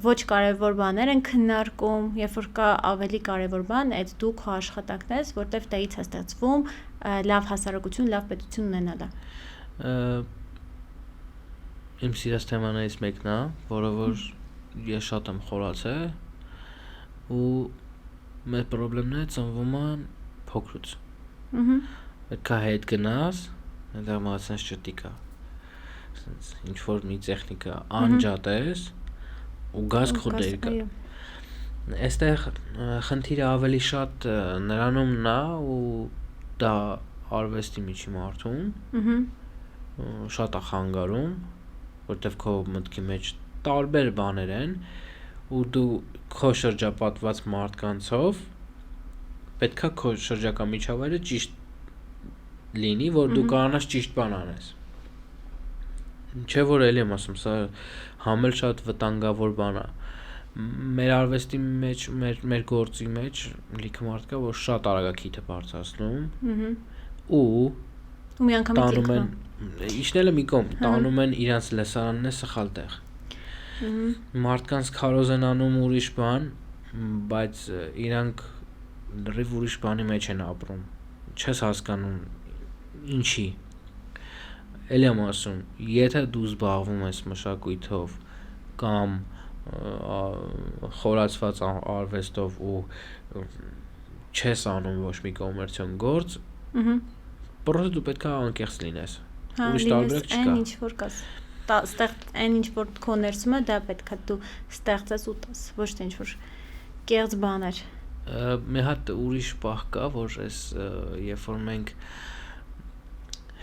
ոչ կարևոր բաներ են քննարկում, երբ որ կա ավելի կարևոր բան, այդ դու քո աշխատանքն ես, որտեվ դից է ստեղծվում լավ հասարակություն, լավ պետություն ունենալը։ Իմ սիրած թեմաներից մեկն է, որը որ ես շատ եմ խորացել ու մեր խնդիրները ծնվում են փոքրուց։ Պետք է հետ գնաս, այնտեղ մացնես չտիկա։ Ինչ որ մի տեխնիկա անջատես ու գազ քո դերկա։ Այստեղ խնդիրը ավելի շատ նրանումն է ու դա արվեստի միջի մարդուն շատ է խանգարում, որտեվ քո մտքի մեջ տարբեր բաներ են ու դու քո շրջապատված մարդկանցով պետքա քո շրջակա միջավայրը ճիշտ լինի, որ դու կարողանաս ճիշտ բան անես։ Չէ՞ որ էլի եմ ասում, սա համել շատ վտանգավոր բան է։ Մեր արվեստի մեջ, մեր գործի մեջ լիքը մարդ կա, որ շատ արագակիթը բարձրացնում ու միանգամից տանում են, իջնելը մի կողմ, տանում են իրանց լեսարանն է սխալ տեղ։ Մարդկանց քարոզ են անում ուրիշ բան, բայց իրանք լրիվ ուրիշ բանի մեջ են ապրում։ Չես հասկանում ինչի։ Էլի եմ ասում, եթե դու զբաղվում ես մշակույթով կամ խորացված արվեստով ու չես անում ոչ մի կոմերցիոն գործ, պրոստը դու պետք է անկեղծ լինես։ Ուրիշ տարբերակ չկա։ Այն ինչ որ կաս, այն ինչ որ քո ներսում է, դա պետք է դու ստեղծես ու տաս, ոչ թե ինչ որ կեղծ բաներ։ Մի հատ ուրիշ պահ կա, որ այս երբ որ մենք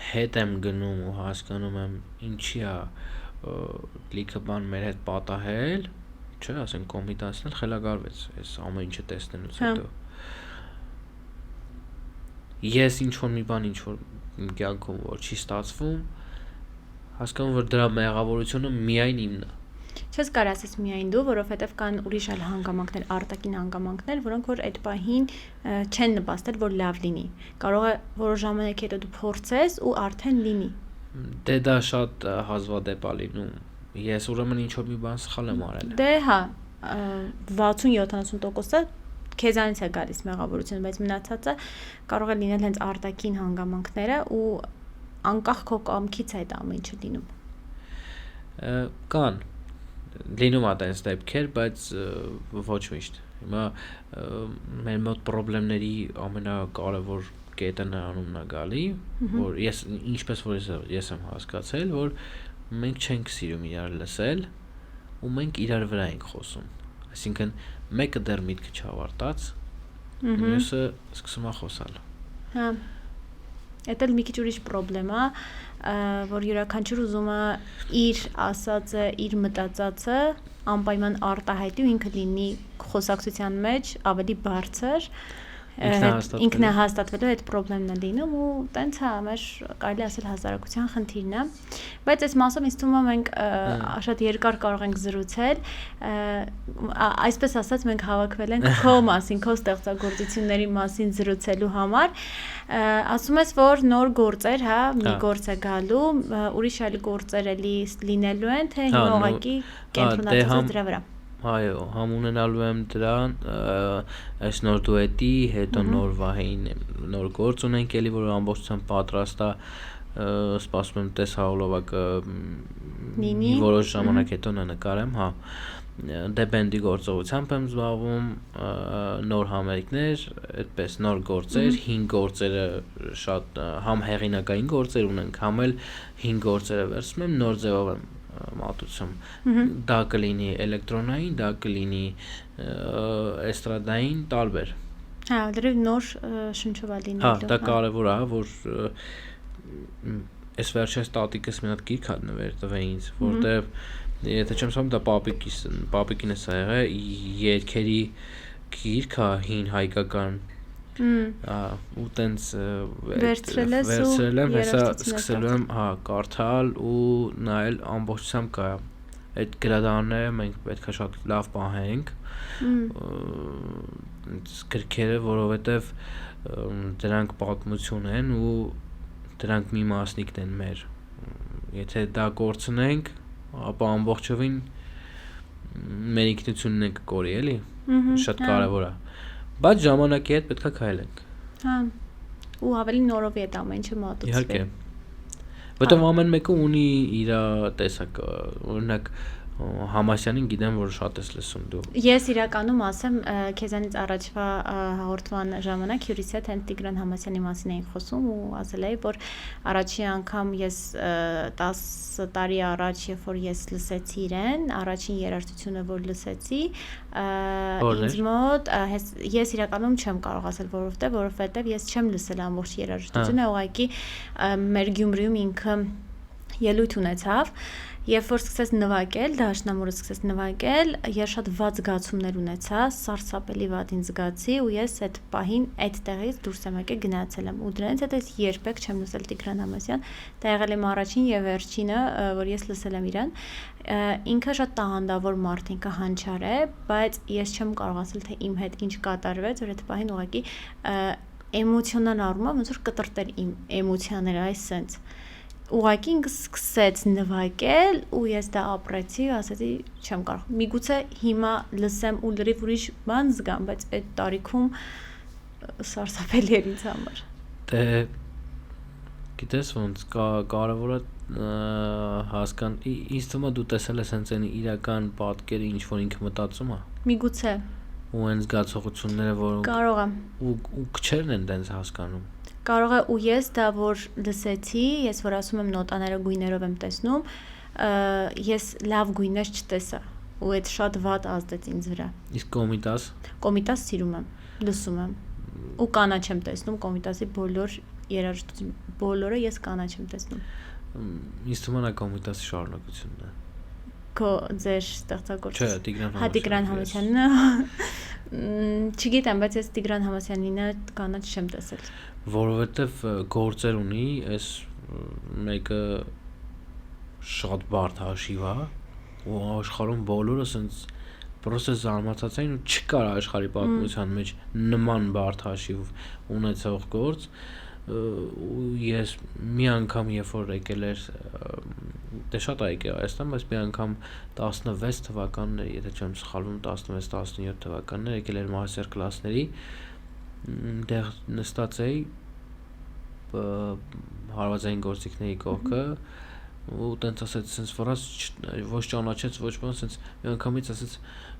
հետ եմ գնում ու հասկանում եմ ինչի է լիքը բան մեր հետ պատահել, չէ, ասենք կոմիտանցնել խելագարվեց այս ամեն ինչը տեսնելուց հետո։ Ես ինչ-որ մի բան, ինչ-որ կյանքում որ չի ստացվում, հասկանում որ դրա մեղավորությունը միայն իմն է։ Չես կարող ասես միայն դու, որովհետև կան ուրիշ այլ հանգամանքներ, արտաքին հանգամանքներ, որոնք որ այդ պահին չեն նպաստել, որ լավ լինի։ Կարող է որոշ ժամանակ հետո դու փորձես ու արդեն լինի։ Դե դա շատ հազվադեպ է լինում։ Ես ուրեմն ինչ-որ մի բան սխալ եմ արել։ Դե հա, 60-70%-ը քեզանից է գալիս մեղավորությունը, բայց մնացածը կարող է լինել հենց արտաքին հանգամանքները ու անկախ քո կամքից է այդ ամեն ինչը լինում։ Կան լինում է տենց դեպքեր, բայց ոչ միշտ։ Հիմա մեր մոտ խնդիրների ամենակարևոր կետը նրանումն է գալի, որ ես ինչպես որ ես եմ հասկացել, որ մենք չենք սիրում իրար լսել ու մենք իրար վրա ենք խոսում։ Այսինքն մեկը դեռ միտքը չավարտած, մյուսը սկսում է խոսալ։ Հա։ Դա էլ մի քիչ ուրիշ խնդրեմ է, որ յուրաքանչյուր ուզում է իր ասածը, իր մտածածը անպայման արտահայտի ու ինքը լինի խոսակցության մեջ ավելի բարձր, ինքնահաստատվելու այդ խնդիրն է լինում ու տենց հա մեր կարելի ասել հասարակության խնդիրն է, բայց այս մասով ինձ թվում է մենք շատ երկար կարող ենք զրուցել, այսպես ասած մենք հավաքվել ենք քո մասին, քո ստեղծագործությունների մասին զրուցելու համար, ասում ես որ նոր գործեր, հա, մի գործ է գալու, ուրիշ այլ գործեր էլի լինելու են, թե հիմա ուղղակի կենտրոնացած դրա վրա։ Այո, համ ունենալու եմ դրան, այս նոր դուետի, հետո նոր Վահեին նոր գործ ունենք էլի, որ ամբողջությամբ պատրաստ է, սպասում եմ տեսահոլովակը մի որոշ ժամանակ հետո նկարեմ, հա, դե բենդի գործողությամբ եմ զբաղվում, նոր համերգներ, այդպես նոր գործեր, 5 գործերը շատ համ հեղինակային գործեր ունենք, համ էլ 5 գործերը վերցնում եմ, նոր ձևով եմ մատուցում, դա կլինի էլեկտրոնային, դա կլինի էստրադային, տարբեր։ Հա, լրիվ նոր շնչով է լինելու։ Հա, դա կարևոր է, որ այս վերջերս տատիկս մի հատ գիրք հա նվեր տվե ինձ, որտեղ եթե չեմ սխալվում, դա պապիկին է սա եղել, երգերի գիրք հա, հին հայկական ու տենց վերցրել եմ, հեսա սկսելու եմ կարդալ ու նայել ամբողջությամբ կա այդ գրադարանները մենք պետք է շատ լավ պահենք գրքերը, որովհետև դրանք պատմություն են ու դրանք մի մասնիկն են մեր եթե դա կորցնենք ապա ամբողջովին մեր ինքնությունն ենք կորի էլի շատ կարևոր է բայց ժամանակի հետ պետք է քայլենք հա ու ավելի նորովի այդ ամեն ինչը մատուցվի իհարկե որտեղ ամեն մեկը ունի իր տեսակը օրինակ Համասյանին գիտեմ որ շատ ես լսում դու ես իրականում ասեմ քեզանից առաջվա հաղորդման ժամանակ հյուրիս հետ հենց Տիգրան Համասյանի մասին էինք խոսում ու ասել էի որ առաջի անգամ ես 10 տարի առաջ երբ որ ես լսեցի իրեն առաջին երաժշտությունը որ լսեցի ինձ մոտ ես իրականում չեմ կարող ասել որովհետև ես չեմ լսել ամբողջ երաժշտությունը ուղղակի մեր Գյումրիում ինքը ելույթ ունեցավ Երբ որ սկսեց նվագել, դաշնամուրը սկսեց նվագել, ես շատ վատ զգացումներ ունեցա, սարսափելի վատ ինձ զգացի ու ես այդ պահին այդ տեղից դուրս եմ եկել գնացել եմ ու դրանից հետո ես երբեք չեմ լսել Տիգրան Համասյան, դա եղել է իմ առաջին եւ վերջինը, որ ես լսել եմ իրան։ Ինքը շատ տաղանդավոր մարդ, ինքը հանճար է, բայց ես չեմ կարող ասել թե իմ հետ ինչ կատարվեց, որ այդ պահին ուղղակի էմոցիոնալ առումով ոնց որ կտրտեր իմ էմոցիաները, այս sense ուղղակի ինքը սկսեց նվագել ու ես դա ապրեցի ու ասեցի չեմ կարող միգուցե հիմա լսեմ ու լրիվ ուրիշ բան զգամ բայց այդ տարիքում սարսափելի էր ինձ համար դե գիտես ոնց կարևորը հասկան ինձ թվում է դու տեսել ես հենց այն իրական պատկերը ինչ որ ինքը մտածում է միգուցե ու այն զգացողությունները որոնք կարող է ու քչերն են դենց հասկանում Կարող է ու ես դա որ լսեցի, ես որ ասում եմ նոտաները գույներով եմ տեսնում, ես լավ գույներ չտեսա ու այդ շատ վատ ազդեց ինձ վրա։ Իսկ կոմիտաս? Կոմիտաս սիրում եմ, լսում եմ։ Ու կանաչ եմ տեսնում, կոմիտասի բոլոր երաժշտություն, բոլորը ես կանաչ եմ տեսնում։ Ինձ թվում է կոմիտասի շարունակությունն է։ Քո ձեր ստեղծագործ։ Չէ, Տիգրան Համասյանն։ Հա Տիգրան Համասյանն։ Չգիտեմ, բայց ես Տիգրան Համասյանինը կանաչ չեմ տեսել։ Որովհետև գործեր ունի, այս մեկը շատ բարդ հաշիվ է ու աշխարհում բոլորը սենց պրոստը զարմացած էին ու չկար աշխարհի պատմության մեջ նման բարդ հաշիվ ունեցող գործ ու ես մի անգամ երբ որ եկել էր դե շատ է եկել Հայաստան, բայց մի անգամ 16 թվականներ, եթե չեմ սխալվում 16-17 թվականներ եկել էր մաստեր կլասների դեղ նստած էի հարվածային գործիքների կողքը ու տենց ասեց սենց վրաց ոչ ճանաչեց ոչ բան սենց մի անգամից ասեց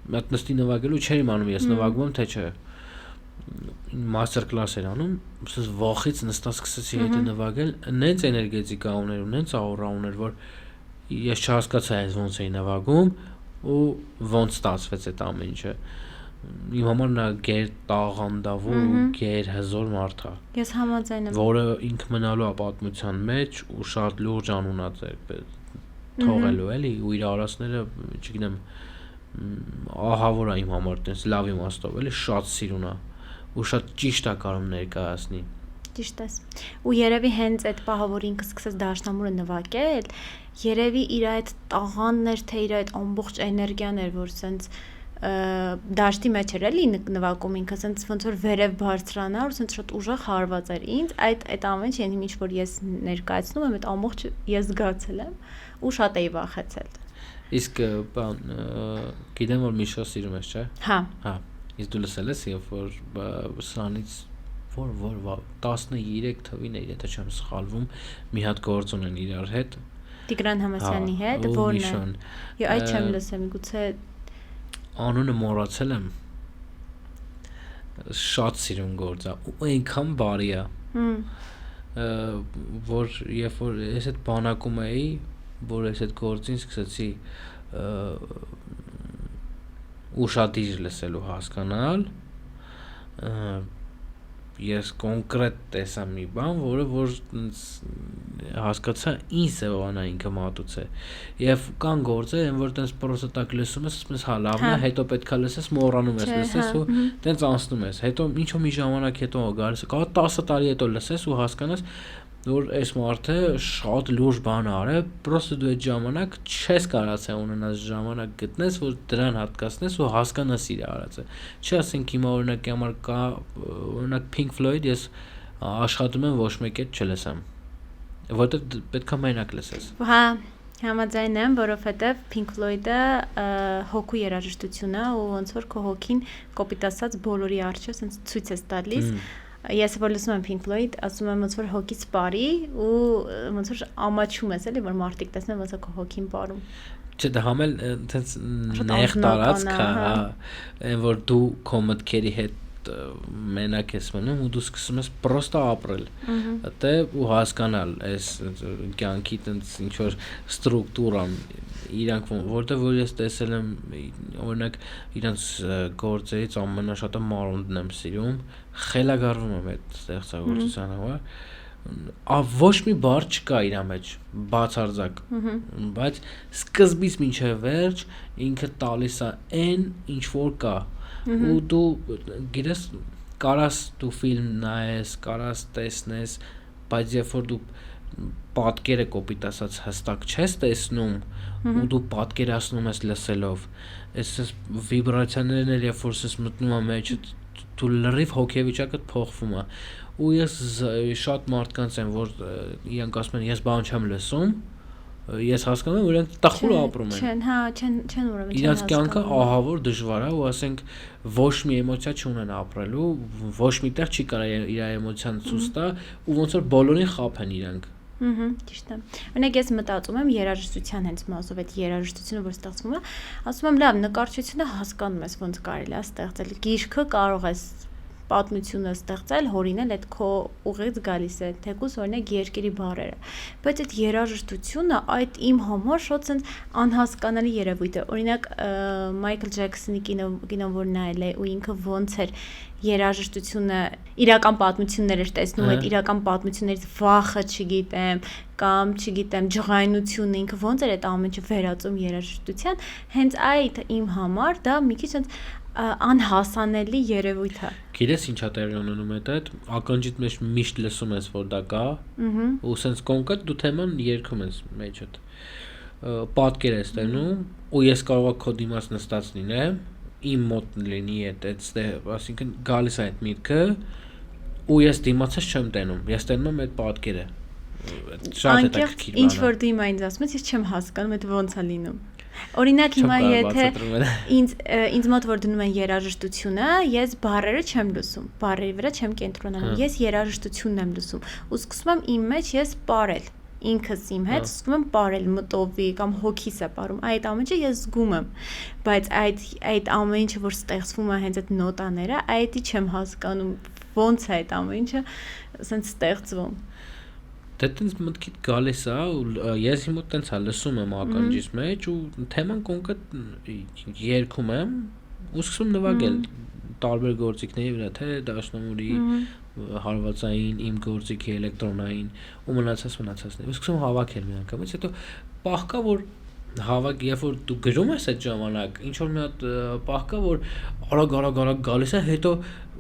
մի հատ նստի նվագելու չէր իմանում ես նվագում եմ թե չէ մաստեր կլաս էր անում սենց վախից նստած սկսեցի հետ նվագել նենց էներգետիկա ուներ ու նենց աուրա ուներ որ ես չհասկացա ես ոնց էի նվագում ու ոնց ստացվեց այդ ամեն ինչը իմ համար նա գեր տաղանդավոր ու գեր հզոր մարդ է ես համաձայն եմ որը ինքը մնալու է պատմության մեջ ու շատ լուրջ անունած է թողելու էլի ու իր արածները չգիտեմ ահավոր է իմ համար տես լավ իմաստով էլի շատ սիրուն է ու շատ ճիշտ է կարող ներկայացնի ճիշտ ես ու երևի հենց այդ պահը որ ինքը սկսեց դաշնամուրը նվագել երևի իր այդ տաղանն էր թե իր այդ ամբողջ էներգիան էր որ սենց դաշտի մեջ էր էլի նվագում ինքը սենց ոնց որ վերև բարձրանա ու սենց շատ ուժեղ հարված էր ինձ այդ ամեն ինչն ինչ որ ես ներկայացնում եմ այդ ամբողջ ես զգացել եմ ու շատ էի վախեցել իսկ բան գիտեմ որ Միշա սիրում ես չէ հա իսկ դու լսել ես երբ որ սրանից որ 13 թվին էր եթե չեմ սխալվում մի հատ գործ ունեն իրար հետ Տիգրան Համասյանի հետ որն է Եվ այդ չեմ լսել միգուցե անունը մոռացել եմ շատ սիրուն գործ է ու այնքան բարի է որ երբ որ ես այդ բանակում էի որ ես այդ գործին սկսեցի ուշադիր լսելու հասկանալ ես կոնկրետ տեսա մի բան, որը որ հասկացա ինչ ձևանա ինքը մատուցե։ Եվ կան գործեր, որ տենց պրոստը տակ լսում ես, ասում ես հա լավն է, հետո պետքա լսես, մոռանում ես լսես ու տենց անցնում ես։ Հետո ինչ-որ մի ժամանակ հետո գալիս է, կարող 10 տարի հետո լսես ու հասկանաս, որ այս մարդը շատ լուրջ բան արել, պրոստը դու այդ ժամանակ չես կարացել ունենալ ժամանակ գտնես, որ դրան հատկացնես ու հասկանաս իր արածը։ Չի ասենք հիմա օրինակի համար կա օրինակ Pink Floyd, ես աշխատում եմ ոչ մեկ էլ չլսեմ, որովհետև պետքա մենակ լսես։ Հա, համաձայն եմ, որովհետև Pink Floyd-ը հոգու երաժշտություն է ու ոնց որ քո հոգին կոպիտ ասած բոլորի առջև sense ցույց է տալիս։ Ես որ լսում եմ Pink Floyd, ասում եմ ոնց որ հոգից բարի ու ոնց որ ամաչում ես էլի որ մարդիկ տեսնեն ոնց է քո հոգին բարում։ Չէ, դա համել այնպես նեղ տարածք է, այն որ դու քո մտքերի հետ մենակ ես մնում ու դու սկսում ես պրոստը ապրել դե ու հասկանալ այս կյանքի տենց ինչ որ ստրուկտուրան իրանք որտեղ որ ես տեսել եմ օրինակ իրանց գործերից ամենաշատը Մարոնդն եմ սիրում խելագարվում եմ այդ ստեղծագործության համար ոչ մի բառ չկա իր մեջ բացարձակ բայց սկզբից մինչև վերջ ինքը տալիս է այն ինչ որ կա ու դու գիտես կարաս դու ֆիլմ նայես, կարաս տեսնես, բայց երբ որ դու պատկերը կոպիտ ասած հստակ չես տեսնում ու դու պատկերացնում ես լսելով, այս վիբրացիաներն էլ երբ որ ես մտնում եմ մեջ դու լրիվ հոգեվիճակդ փոխվում է ու ես շատ մարդկանց եմ որ իրանք ասում են ես բան չեմ լսում ես հասկանում եմ որ իրենք տխուր ապրում են չեն, հա, չեն ուրեմն իրենց կյանքը ահավոր դժվար է ու ասենք ոչ մի էմոցիա չունեն ապրելու ոչ միտեղ չի կարա իր էմոցիան ցույց տա ու ոնց որ բոլորին խափեն իրենք ճիշտ է օրինակ ես մտածում եմ երաժշտության հենց մասով այդ երաժշտությունը որ ստեղծվում է ասում եմ լավ նկարչությունը հասկանում ես ոնց կարելի է ստեղծել գիրքը կարող ես պատմությունը ստեղծել, հորինել այդ քո ուղից գալիս է, թեկուզ օրինակ երկիրի բառերը։ Բայց այդ երաժշտությունը այդ իմ համար շատ sense անհասկանալի երևույթ է։ Օրինակ Մայքլ Ջեքսոնի կինոն որ նայել է ու ինքը ոնց էր երաժշտությունը իրական պատմություններ էր տեսնում, այդ իրական պատմություններից վախը, չգիտեմ, կամ չգիտեմ, ջղայնությունը ինքը ոնց էր այդ ամենը վերածում երաժշտության, հենց այդ իմ համար դա մի քիչ sense անհասանելի երևույթ է։ Գիտես ինչա տեղի ունենում այդ ականջիդ մեջ միշտ լսում ես որ դա կա ու sense կոնկրետ դու թեման երգում ես մեջդ պատկեր ես տենում ու ես կարող եմ քո դիմաց նստած լինեմ իմ մոտ լինի այդ ասինքն գալիս է այդ միտքը ու ես դիմացած չեմ տենում ես տենում եմ այդ պատկերը շատ հետաքրքիր բան է ինչ որ դու իմ ինձ ասում ես ես չեմ հասկանում այդ ոնց է լինում Օրինակ հիմա եթե ինձ մոտ որ դնում են երաժշտությունը, ես բառերը չեմ լսում, բառերի վրա չեմ կենտրոնանում, ես երաժշտությունն եմ լսում ու սկսում եմ իմ մեջ ես պարել, ինքս իմ հետ սկսում եմ պարել մտովի կամ հոգիս է պարում, այդ ամենը ես զգում եմ, բայց այդ ամեն ինչը որ ստեղծվում է հենց այդ նոտաները, այդի չեմ հասկանում ոնց է այդ ամեն ինչը ասենց ստեղծվում Դե տենց մտքիդ գալիս է ու ես հիմա տենց լսում եմ ականջիս մեջ ու թեման կոնկրետ երգում եմ ու սկսում նվագել տարբեր գործիքների վրա թե դաշնամուրի հարվածային իմ գործիքի էլեկտրոնային ու մնացածները ու սկսում հավաքել մի անգամից հետո պահ կա որ հավաք երբ որ դու գրում ես այդ ժամանակ ինչ որ մի հատ պահ կա որ արագ գալիս է հետո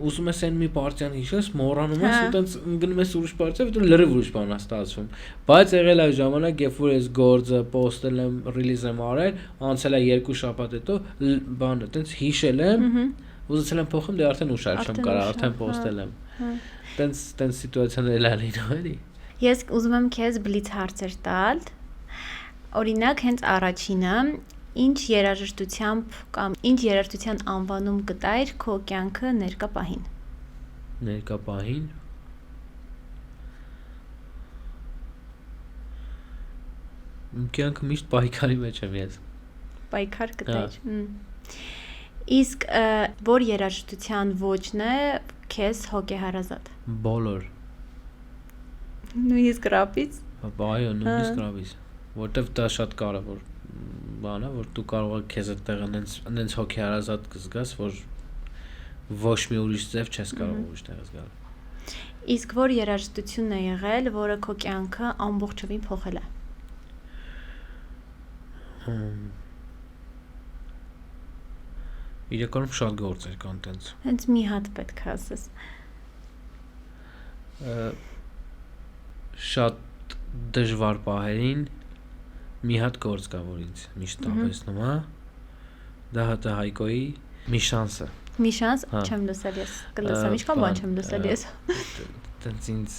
ուզում ես այն մի պարտիան հիշես մոռանում ես ու տենց գնում ես ուրիշ պարտիա հետո լրիվ ուրիշ բան է ստացվում բայց եղել է ժամանակ երբ որ ես գործը պոստել եմ ռիլիզ եմ արել անցել է 2 շաբաթ հետո բանը տենց հիշել եմ ուզեցել եմ փոխեմ դե արդեն ուշ չեմ կարա արդեն պոստել եմ տենց սիտուացիաներ էլ լինում էլի ես ուզում եմ քեզ բլից հարցեր տալ Օրինակ հենց առաջինը ինչ երաժշտությամբ կամ ինչ երաժշտության անվանում կտայր քո կյանքը ներկա պահին Ներկա պահին Կյանքը միշտ պայքարի մեջ եմ ես Պայքար կտայր Իսկ որ երաժշտության ոճն է քեզ հոգեհարազատ Բոլոր Նույնիսկ ռապից Այո, նույնիսկ ռապից որտեվ դա շատ կարևոր բան է որ դու կարող ես քեզ այդտեղ այնց հոգեհարազատ կզգաս որ ոչ մի ուրիշ ձև չես կարող ուրիշ տեղ զգալ Իսկ որ երաժշտությունն է եղել որը քո կյանքը ամբողջովին փոխել է Իրականում շատ գործեր կան տենց Հենց մի հատ պետք է ասես շատ դժվար պահերին մի հատ գործ կա, որ ինձ միշտ տապեցնում է, դա հատը Հայկոյի մի շանսը։ Մի շանս չեմ լսել ես, կլսեմ, ինչքան բան չեմ լսել ես։ Տենց ինձ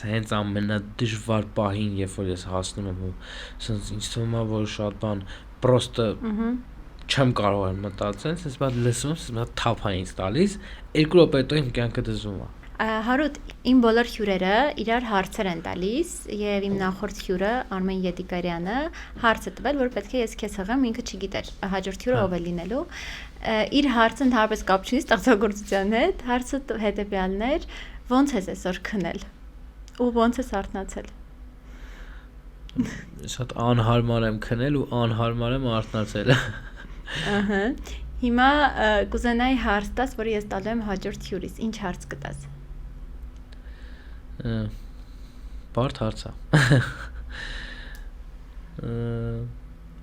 հենց ամենադժվար պահին, երբ որ ես հասնում եմ ու ինձ թվում է, որ շատ բան պրոստը չեմ կարող եմ մտածել, ես բա լսում եմ, ես թափ է ինձ տալիս, 2 րոպե հետո իմ կյանքը դժում է։ Հարութ, իմ բոլոր հյուրերը իրար հարցեր են տալիս եւ իմ նախորդ հյուրը Արմեն Ետիկարյանը հարց է տվել, որ պետք է ես քեզ հղեմ, ինքը չգիտեր հաջորդ հյուրը ով է լինելու։ Իր հարցը ընդհանրապես կապ չունի ստեղծագործության հետ, հարցը հետեւյալն էր. ո՞նց ես այսօր քնել ու ո՞նց ես արթնացել։ Շատ անհարմար եմ քնել ու անհարմար եմ արթնացել։ Ահա։ Հիմա կուզենայի հարց տաս, որը ես տալու եմ հաջորդ հյուրիս։ Ինչ հարց կտաս։ Բարդ հարց է։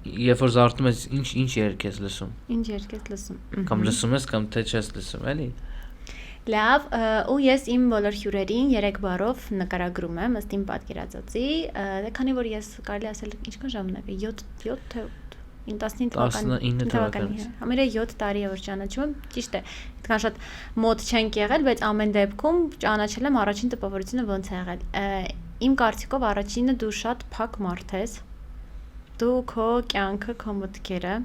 Երբ որ զարթնում ես, ինչ երգ ես լսում։ Ինչ երգ ես լսում։ Կամ լսում ես, կամ թե չես լսում, էլի։ Լավ, ու ես իմ բոլոր հյուրերին 3 բառով նկարագրում եմ ըստ իմ պատկերացածի, քանի որ ես կարելի ասել ինչքան ժամանակ է 7 թե 19 թվականի։ Համարյա 7 տարի է որ ճանաչում եմ, ճիշտ է, այդքան շատ մոտ չենք եղել, բայց ամեն դեպքում ճանաչել եմ առաջին տպավորությունը ոնց է եղել։ Իմ կարծիքով առաջինը դու շատ փակ մարդ ես։ Դու քո կյանքը, քո մտքերը։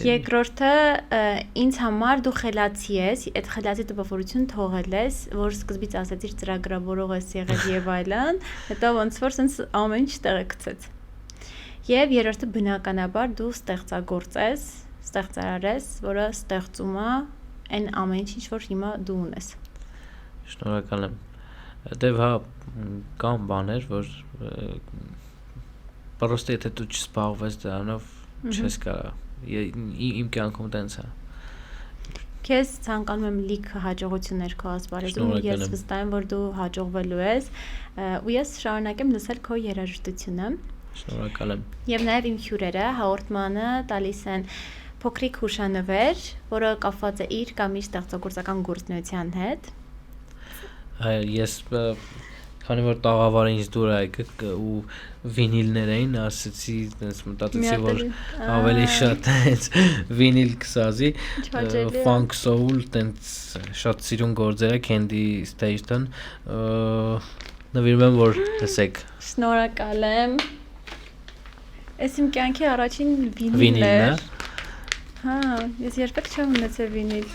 Երկրորդը ինձ համար դու խելացի ես, այդ խելացի տպավորություն թողել ես, որ սկզբից ասացիր ծրագրավորող ես եղել եւ այլն, հետո ոնց որ sense ամեն ինչ տեղը գցեց։ Եվ երրորդը բնականաբար դու ստեղծագործ ես, ստեղծարար ես, որը ստեղծում է այն ամեն ինչ որ հիմա դու ունես։ Շնորհակալ եմ։ Դե հա կան բաներ, որ պրոստը եթե դու չզբաղվես դրանով չես կարա։ Իմ կյանքում տենց է։ Քեզ ցանկանում եմ լիքը հաջողություններ քո ասպարեզում, ես վստահ եմ, որ դու հաջողվելու ես, ու ես շարունակեմ լսել քո երաժշտությունը։ Շնորհակալ եմ։ Եվ նաև իմ հյուրերը հաղորդմանը տալիս են փոքրիկ հուշանվեր, որը կապված է իր կամ իր ստեղծագործական գործունեության հետ։ Ես քանի որ տաղավարը ինձ դուր է եկել ու վինիլներ էին, ասացի, այնպես մտածեցի, որ ավելի շատ այնպես վինիլ կսազի, funk soul, այնպես շատ սիրուն գործեր է Candy Station, նվիրում եմ, որ լսեք։ Շնորհակալ եմ։ Այս իմ կյանքի առաջին վինիլն է։ Հա, ես երբեք չեմ ունեցել վինիլ։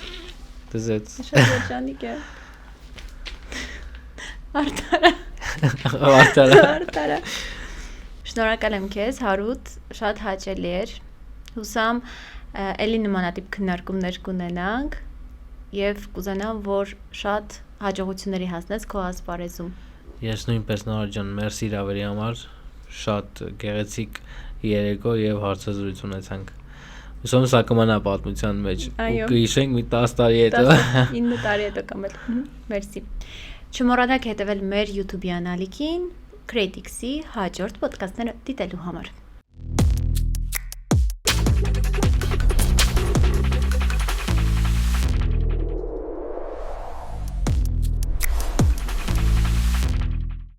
Դզեց։ Շատ երջանիկ է։ Արդարա։ Շնորհակալ եմ քեզ, Հարութ, շատ հաճելի էր։ Հուսամ էլի նմանատիպ քննարկումներ կունենանք եւ կուզենամ, որ շատ հաջողությունների հասնես քո ասպարեզում։ Ես նույնպես Նորա ջան, մերսի իրավերի համար, շատ գեղեցիկ երեկո եւ հարցազրույց ունեցանք։ Հուսամ սա կմնա պատմության մեջ։ Ու կհիշենք մի 10 տարի հետո։ 9 տարի հետո կամ էլ։ Մերսի։ Չմոռանաք հետևել մեր YouTube-յան ալիքին Critics-ի հաջորդ ոդկասթները դիտելու համար։